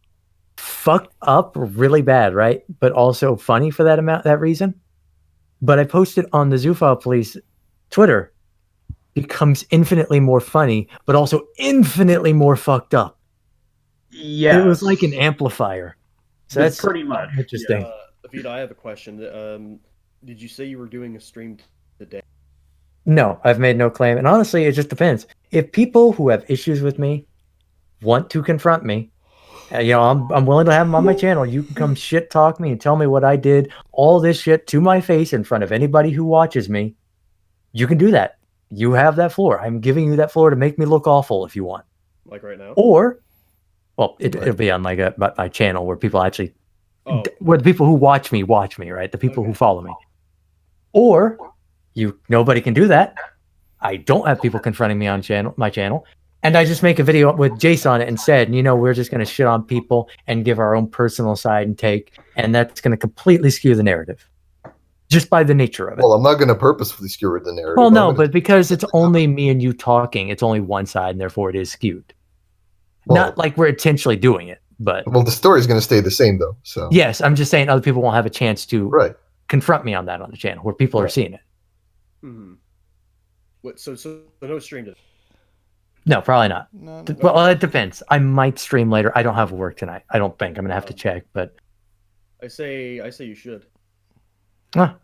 fucked up really bad, right? But also funny for that reason. But I posted on the Zoophile Police Twitter. Becomes infinitely more funny, but also infinitely more fucked up. Yeah, It was like an amplifier. So that's pretty much interesting. Vita, I have a question. Did you say you were doing a stream today? No, I've made no claim. And honestly, it just depends. If people who have issues with me want to confront me, I'm willing to have them on my channel. You can come shit talk me and tell me what I did, all this shit to my face in front of anybody who watches me. You can do that. You have that floor. I'm giving you that floor to make me look awful if you want. Like right now? Or, well, it'll be on like my channel where people actually, Oh, where the people who watch me, right? The people who follow me. Or nobody can do that. I don't have people confronting me on my channel. And I just make a video with Jace on it and said, we're just going to shit on people and give our own personal side and take. And that's going to completely skew the narrative just by the nature of it. Well, I'm not going to purposefully skew the narrative. Well, no, but because it's only me and you talking, it's only one side, and therefore it is skewed. Not like we're intentionally doing it, but well, the story is going to stay the same though. So yes, I'm just saying other people won't have a chance to confront me on that on the channel where people are seeing it. Mm-hmm. What? So no stream today? No, probably not. No. Well, it depends. I might stream later. I don't have work tonight. I don't think I'm gonna have to check, but I say you should.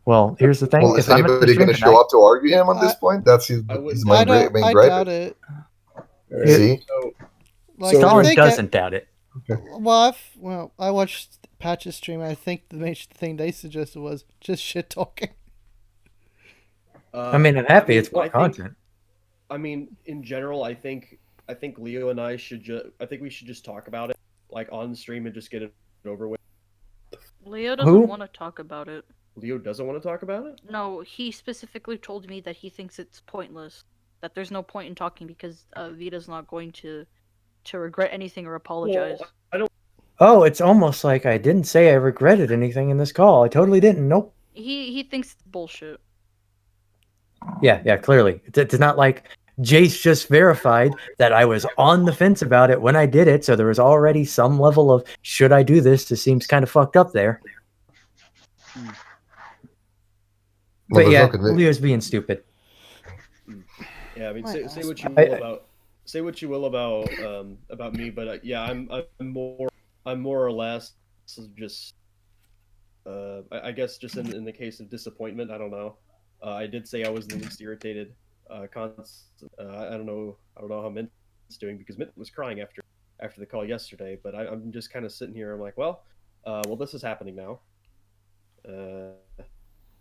Well, here's the thing. Well, is anybody going to show up to argue him at this point? That's his main gripe. I doubt it. See? Stalin doesn't doubt it. Well, I watched Patch's stream, and I think the main thing they suggested was just shit talking. I mean, I'm happy it's more content. I mean, in general, I think Leo and I I think we should just talk about it, like on stream, and just get it over with. Leo doesn't want to talk about it. Leo doesn't want to talk about it? No, he specifically told me that he thinks it's pointless. That there's no point in talking because Vita's not going to regret anything or apologize. Well, I don't. Oh, it's almost like I didn't say I regretted anything in this call. I totally didn't. Nope. He thinks it's bullshit. Yeah, clearly. It's not like Jace just verified that I was on the fence about it when I did it, so there was already some level of, should I do this? This seems kind of fucked up there. But yeah, Leo's being stupid. Yeah, I mean, say what you will about me, but yeah, I'm more or less just I guess just in the case of disappointment, I don't know. I did say I was the least irritated. I don't know how Mint's doing because Mint was crying after the call yesterday, but I'm just kind of sitting here. I'm like, well, this is happening now.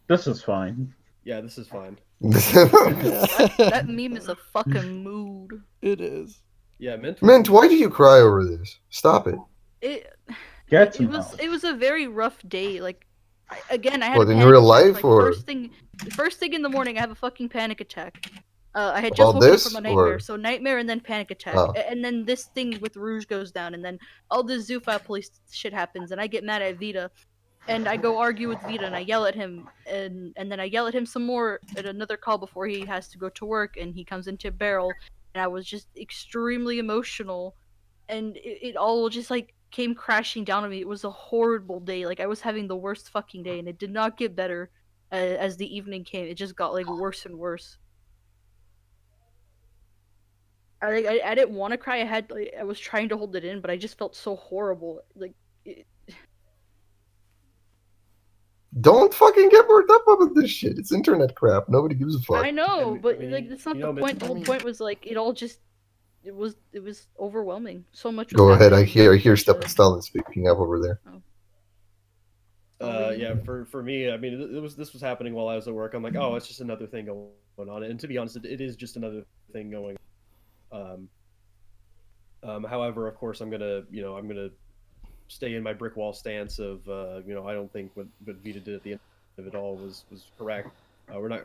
This is fine. Yeah, this is fine. that meme is a fucking mood. It is. Yeah, Mint, why do you cry over this? Stop it. It was a very rough day. Like, I had what, a in panic real attack. life, like, or first thing in the morning, I have a fucking panic attack. I had just About woken up this, from a nightmare, or- so nightmare and then panic attack, Oh. and then this thing with Rouge goes down, and then all this Zoophile Police shit happens, and I get mad at Vita, and I go argue with Vita, and I yell at him, and then I yell at him some more at another call before he has to go to work, and he comes into Barrel, and I was just extremely emotional, and it all just like came crashing down on me. It was a horrible day. Like, I was having the worst fucking day, and it did not get better as the evening came. It just got like worse and worse. I didn't want to cry. I was trying to hold it in, but I just felt so horrible. Like, don't fucking get worked up about this shit. It's internet crap. Nobody gives a fuck. I know, but I mean, like that's not the point. The whole point was like it was overwhelming. So much. Go was ahead. I happening. hear Stefan Stalin speaking up over there. Yeah, for me, I mean, this was happening while I was at work. I'm like, oh, it's just another thing going on, and to be honest, it is just another thing going. However, of course, I'm gonna stay in my brick wall stance of I don't think what Vita did at the end of it all was correct. We're not.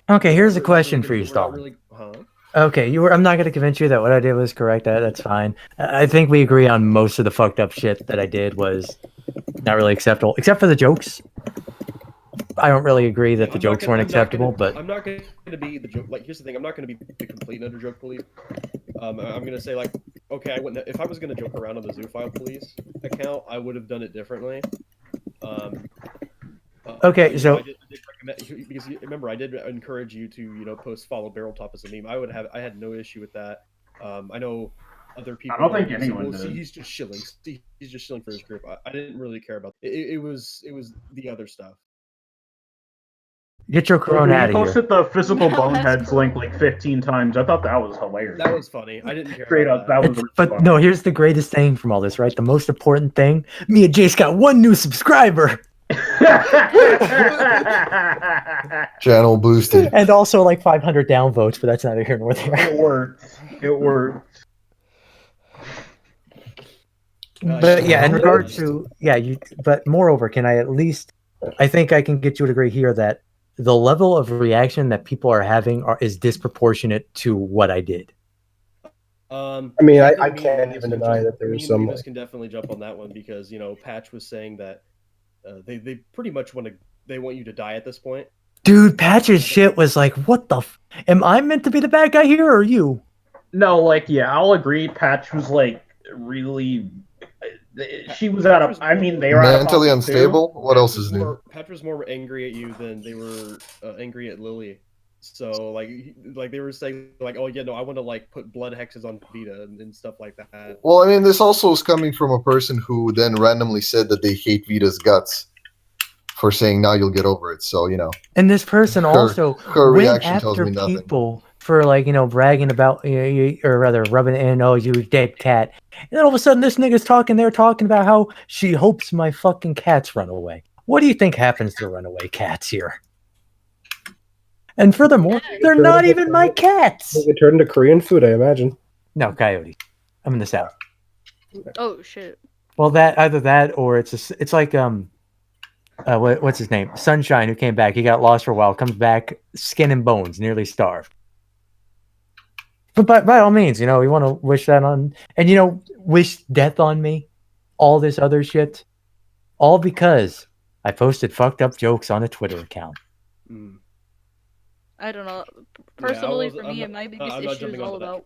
Okay, here's a we're not question really for you, gonna- we're not Stalin. really- huh? Okay, I'm not going to convince you that what I did was correct. That's fine. I think we agree on most of the fucked up shit that I did was not really acceptable, except for the jokes. I don't really agree that the jokes weren't acceptable, but I'm not going to be the joke. Like, here's the thing: I'm not going to be the complete and utter joke police. I'm going to say, like, okay, I wouldn't. If I was going to joke around on the Zoophile Police account, I would have done it differently. Okay, so I did recommend, because remember, I did encourage you to post follow Barrel Top as a meme. I had no issue with that. I know other people. I don't think say, anyone well, see, did. he's just shilling. He's just shilling for his group. I didn't really care about it. It was the other stuff. get your corona You out of here. posted the physical No, boneheads that's link like 15 times. I thought that was hilarious. That was funny. I didn't care. Straight about up, that was. really But funny. no, here's the greatest thing from all this, right? The most important thing: me and Jace got 1 new subscriber, Channel boosted. and also like 500 downvotes. But that's neither here nor there. It worked. It worked. But yeah, in regard to but moreover, can I at least? I think I can get you to agree here that the level of reaction that people are having is disproportionate to what I did. I mean, I think can't me even and deny Beavis- that there me was and some. Beavis can definitely jump on that one because Patch was saying that they pretty much they want you to die at this point. Dude, Patch's shit was like, what the? Am I meant to be the bad guy here, or you? No, like, yeah, I'll agree. Patch was like really. She was out of. I mean, they were out of Mentally pocket, too. unstable. What else is new? Patch was more angry at you than they were angry at Lily. So like they were saying like, oh yeah, no, I want to like put blood hexes on Vita and stuff like that. Well, I mean, this also is coming from a person who then randomly said that they hate Vita's guts for saying now you'll get over it. So And this person also her went reaction tells after me nothing. people for like bragging about or rather rubbing it in, oh, you dead cat. And then all of a sudden this nigga's talking. They're talking about how she hopes my fucking cats run away. What do you think happens to runaway cats here? And furthermore, they're not even my cats. They get turned into Korean food, I imagine. No, coyote. I'm in the south. Oh shit. Well, either that or it's like what's his name? Sunshine, who came back. He got lost for a while, comes back, skin and bones, nearly starved. But by all means, we want to wish that on, and wish death on me, all this other shit, all because I posted fucked up jokes on a Twitter account. I don't know. Personally, for me, I'm my not biggest issue is jumping all onto that. about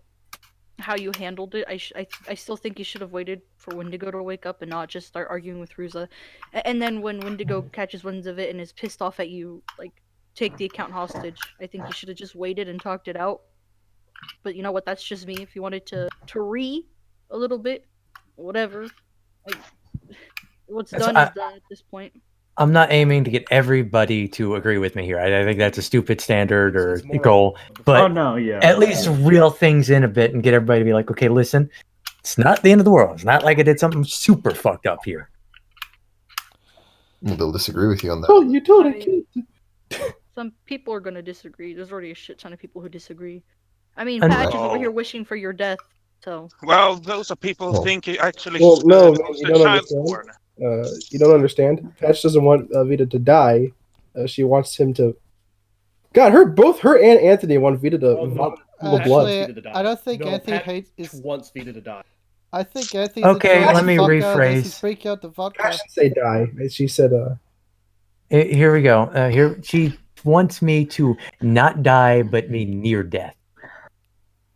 how you handled it. I still think you should have waited for Wendigo to wake up and not just start arguing with Ruza. And then when Wendigo catches wind of it and is pissed off at you, like, take the account hostage. I think you should have just waited and talked it out. But you know what? That's just me. If you wanted to a little bit, whatever. Like, what's done is done at this point. I'm not aiming to get everybody to agree with me here. I think that's a stupid standard or It's more goal. of- But Oh no, yeah. at least reel things in a bit and get everybody to be like, okay, listen, it's not the end of the world. It's not like I did something super fucked up here. They'll disagree with you on that. Oh, you told I a kid. Some people are gonna disagree. There's already a shit ton of people who disagree. I mean, And- Patch is over Oh. here wishing for your death. So Well, those are people Well- who think you actually Well, no, post you the don't child understand. porn. You don't understand. Patch doesn't want Vita to die. She wants him to. God, both her and Anthony want Vita to Oh, no. vomit Patch blood. wants Actually, Vita to die. I don't think No, Anthony Patch is. wants Vita to die. I think Anthony's Okay, enjoying let the me vodka, rephrase. He's freaking out the vodka. Patch didn't say die. She said, Here we go. Here she wants me to not die, but be near death.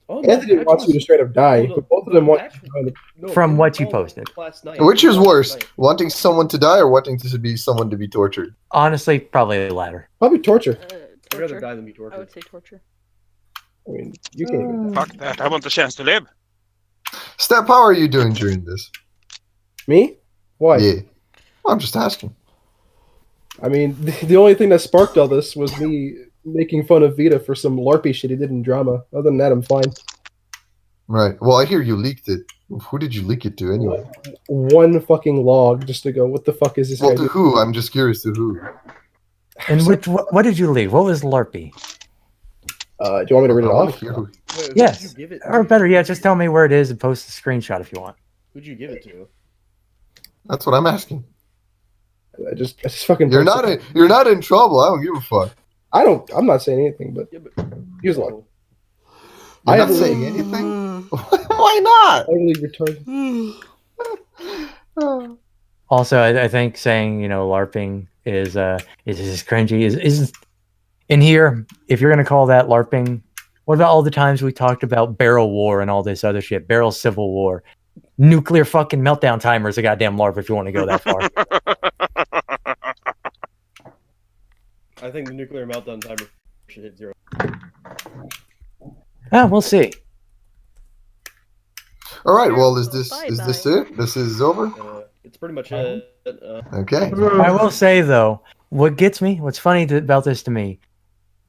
Oh, no, Anthony Patch wants you to straight up die, no, but both of them want Patch- you to die. no, From they what you called posted. last night. Which is Last worse, night. wanting someone to die or wanting to be someone to be tortured? Honestly, probably the latter. Probably torture. I'd rather torture. die than be I tortured. would say torture. I mean, you can't even die. Fuck that. I want the chance to live. Step, how are you doing during this? Me? Why? Yeah. Well, I'm just asking. I mean, the only thing that sparked all this was me making fun of Vita for some LARPy shit he did in drama. Other than that, I'm fine. Right. Well, I hear you leaked it. Who did you leak it to anyway? One fucking log just to go, what the fuck is this Well, guy to doing? who? I'm just curious to who. And what did you leave? What was LARPy? Do you want me to read it I wanna off? hear who- Wait, who Yes. did you give it Or to? better yet, just tell me where it is and post a screenshot if you want. Who'd you give it to? That's what I'm asking. I just fucking. You're not in trouble. I don't give a fuck. I'm not saying anything, but Yeah, but here's one. oh, You're I not have- saying anything. Why not? Totally retarded. Also, I think saying LARPing is cringy. Is in here. If you're gonna call that LARPing, what about all the times we talked about barrel war and all this other shit? Barrel civil war, nuclear fucking meltdown timer is a goddamn LARP if you want to go that far. I think the nuclear meltdown timer should hit 0. We'll see. All right. Well, is this Bye-bye. it? This is over. It's pretty much it. Okay. I will say though, what's funny about this to me,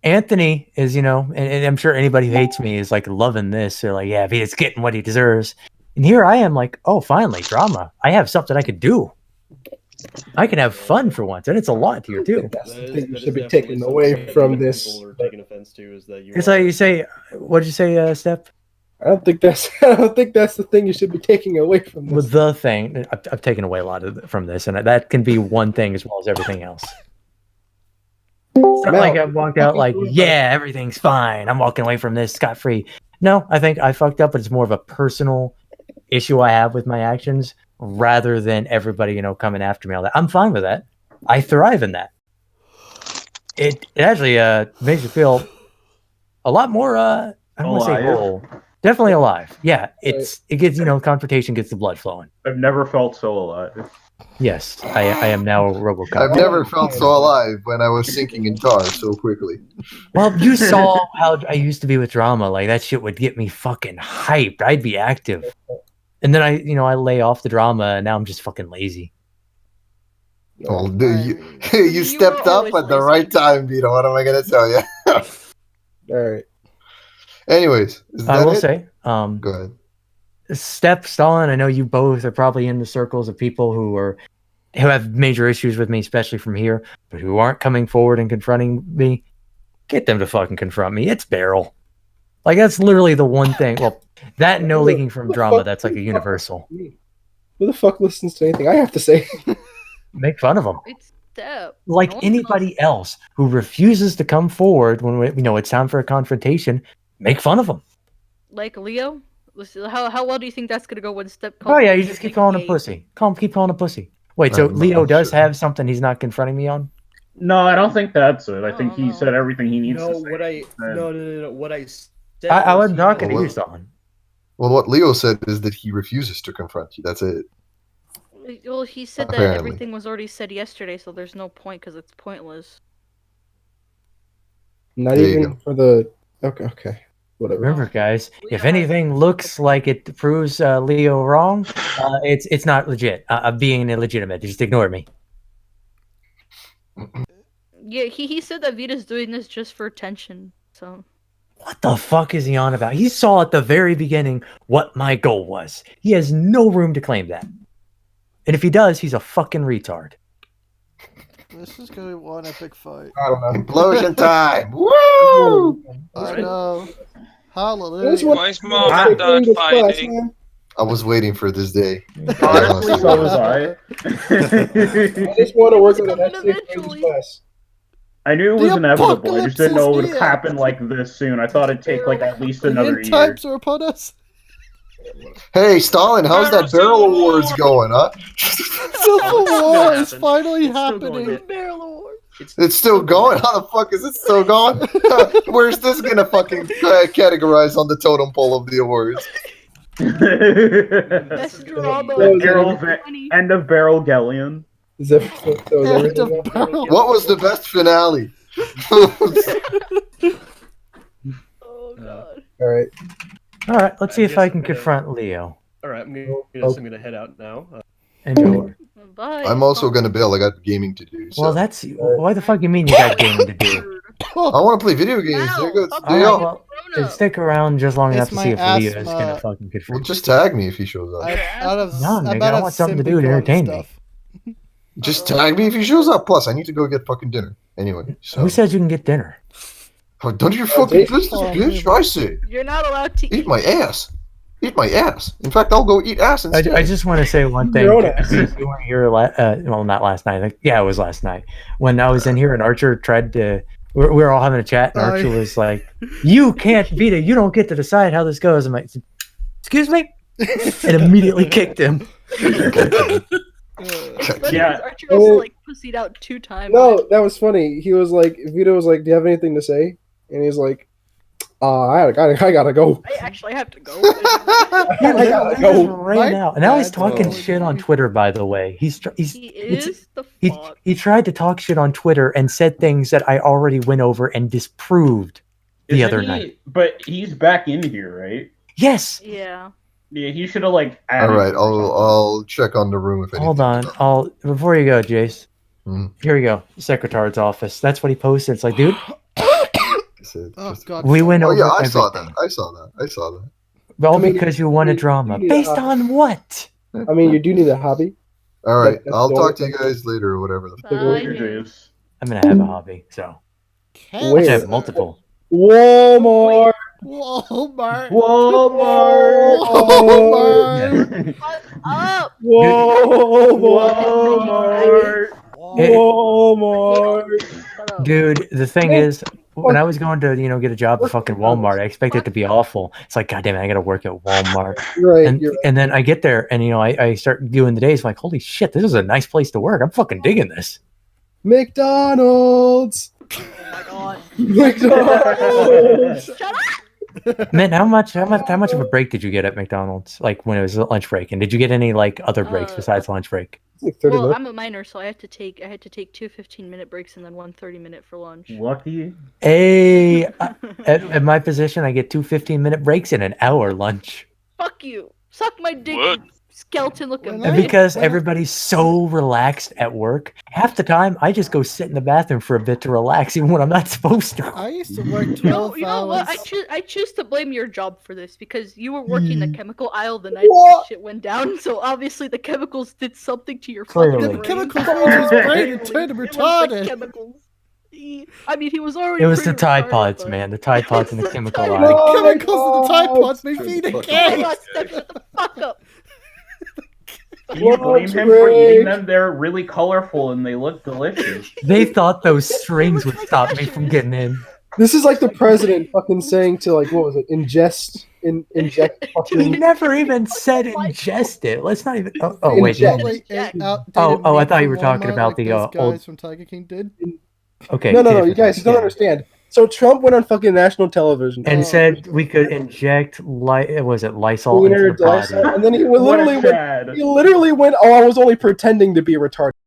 Anthony is, and I'm sure anybody who hates me is like loving this. They're like, yeah, he's getting what he deserves. And here I am like, oh, finally, drama. I have something I could do. I can have fun for once, and it's a lot here too. That's the thing you should be taking away from this. People are taking offense to is that you. It's like you say, what'd you say, Steph? I don't think that's the thing you should be taking away from Well, this. the thing, I've taken away a lot from this, and that can be one thing as well as everything else. It's not like I walked out like, yeah, everything's fine. I'm walking away from this scot-free. No, I think I fucked up, but it's more of a personal issue I have with my actions rather than everybody, coming after me all that. I'm fine with that. I thrive in that. It actually makes you feel a lot more, I don't want to say Alive. whole. Definitely alive. Yeah, it gets, confrontation gets the blood flowing. I've never felt so alive. Yes, I am now a RoboCop. I've never felt so alive when I was sinking in tar so quickly. Well, you saw how I used to be with drama. Like that shit would get me fucking hyped. I'd be active, and then I lay off the drama, and now I'm just fucking lazy. Well, you You stepped were up always at the lazy. right time, Vito. What am I gonna tell you? All right. Anyways, is I that will it? say, Go ahead. Steph, Stalin. I know you both are probably in the circles of people who have major issues with me, especially from here, but who aren't coming forward and confronting me. Get them to fucking confront me. It's Beryl. Like that's literally the one thing. Well, that and no leaking from drama. That's like a universal. Who the fuck listens to anything I have to say? Make fun of them. It's Step. Like No one anybody else who refuses to come forward when it's time for a confrontation, make fun of them. Like Leo? Listen, how well do you think that's gonna go when Step Oh yeah, you me just keep a calling him gay? pussy. Keep calling him pussy. Wait, so I'm Leo does sure. have something he's not confronting me on? No, I don't think that's it. I think Oh, he no. said everything he needs No, to say. what I no. What I said. I was wasn't he talking to was- you, Stalin. Well, what Leo said is that he refuses to confront you. That's it. Well, he said that Apparently. everything was already said yesterday, so there's no point because it's pointless. Not There you even for the. Okay. Whatever. Remember, guys, if Leo anything looks like it proves Leo wrong, it's not legit. I'm being illegitimate. Just ignore me. Yeah, he said that Vita's doing this just for attention. So What the fuck is he on about? He saw at the very beginning what my goal was. He has no room to claim that. And if he does, he's a fucking retard. This is gonna be one epic fight. I don't know. Implosion time! Woo! I know. Hallelujah. That's what- Why is That's mom what and dad English class, fighting? man. I was waiting for this day. Honestly, so was I. I just want to work on an Coming essay for English eventually. class. I knew it The was inevitable. I apocalypse just didn't know it is would near. happen like this soon. I thought it'd take like at least The another end year. times are upon us. Hey, Stalin, how's that barrel awards going, huh? Civil War is happen. finally It's still going happening. to- Barrel Award. It's still going? How the fuck is it still going? Where's this gonna fucking categorize on the totem pole of the awards? Best drama. That was Barrel it. va- End of Barrel Galleon. Is everything, so is End everything of up? barrel. What was the best finale? Oh god. All right. All right, let's see I if I guess can I'm gonna- confront Leo. All right, I'm gonna head out now. Enjoy. Bye. I'm also gonna bail. I got gaming to do. So. Well, that's why the fuck you mean you got gaming to do? I want to play video games. There goes Stop All right, Leo. well, stick around just long enough It's to see if my Leo is asthma. gonna fucking Well, confront. just tag me if he shows up. I'm out of. No, I'm nigga, out I of want something to do to Symbicon entertain me. stuff. Just tag me if he shows up. Plus, I need to go get fucking dinner anyway. So Who said you can get dinner? Oh, none of your fucking Jason- business, bitch. I say, You're not allowed to eat my ass. Eat my ass. In fact, I'll go eat ass instead. I just want to say one thing. Your own ass. You weren't here, well, not last night. Yeah, it was last night. When I was in here and Archer tried to, we were all having a chat, and Archer was like, "You can't, Vita, you don't get to decide how this goes." I'm like, "Excuse me?" And immediately kicked him. Yeah. Archer also like pussied out 2 times. No, that was funny. He was like, Vito was like, "Do you have anything to say?" And he's like, I gotta go. I actually have to go. I gotta He go. just ran out. And now he's Bad talking boy. shit on Twitter, by the way. He is the fuck. He tried to talk shit on Twitter and said things that I already went over and disproved the Isn't other he- night. But he's back in here, right? Yes. Yeah. Yeah, he should have like. All added right, or something. I'll check on the room if anything. Hold on. Before you go, Jace. Mhm. Here we go. Secretary's office. That's what he posted. It's like, dude, Oh god. we went Oh over yeah, I saw that. everything. I saw that. I saw that. All I mean, because you wanted drama. yeah. Based on what? I mean, you do need a hobby. All right, That's I'll the talk only to you thing. guys later or whatever. Later, Bye. James. I'm gonna have a hobby, so I Wait. should have multiple. Walmart. Walmart. Walmart. Walmart. Up! Walmart. Walmart. Shut up. Dude, the thing is, when I was going to, get a job at fucking Walmart, I expected it to be awful. It's like, God damn it, I gotta work at Walmart. Right. And You're right. and then I get there and I start doing the days, I'm like, holy shit, this is a nice place to work. I'm fucking digging this. McDonald's. Oh my god. McDonald's. Shut up! Man, how much of a break did you get at McDonald's? Like when it was lunch break? And did you get any like other breaks besides lunch break? It's like 30 Well, minutes. I'm a minor, so I had to take 2 15-minute breaks and then 1 30-minute for lunch. Lucky. Hey, at my position, I get 2 15-minute breaks and an hour lunch. Fuck you! Suck my dick, What? you skeleton looking When And I- bitch. because when I- everybody's so relaxed at work, half the time I just go sit in the bathroom for a bit to relax, even when I'm not supposed to. I used to work 12 No, you know what? hours. I choose to blame your job for this because you were working the Hmm. chemical aisle the night What? that shit went down. So obviously the chemicals did something to your Clearly. fucking The brain. chemicals made his brain and turned him It was the retarded. chemicals. I mean, he was already. It was the pretty Tide retarded, Pods, but- man. The Tide Pods and the It's the chemical Tide eye. Pods. Chemicals in the Tide Oh, Pods made Vita Oh my gay. god, Steph, shut the fuck up! Can you blame him for Lunch eating break. them? They're really colorful and they look delicious. They thought those strings would stop me from getting in. This is like the president fucking saying to like what was it? Inject He fucking. never even said ingest it. Let's not even. Oh wait. Inject. Totally Jack. outdated Oh, I meat thought you from were talking Walmart about like the, those old- guys from Tiger King did. Okay. No, different you guys thing, don't yeah. understand. So Trump went on fucking national television And Oh. said we could inject was it Lysol Cleaner into the body. Lysol, and then he What literally a went. Chad. He literally went. Oh, I was only pretending to be retarded.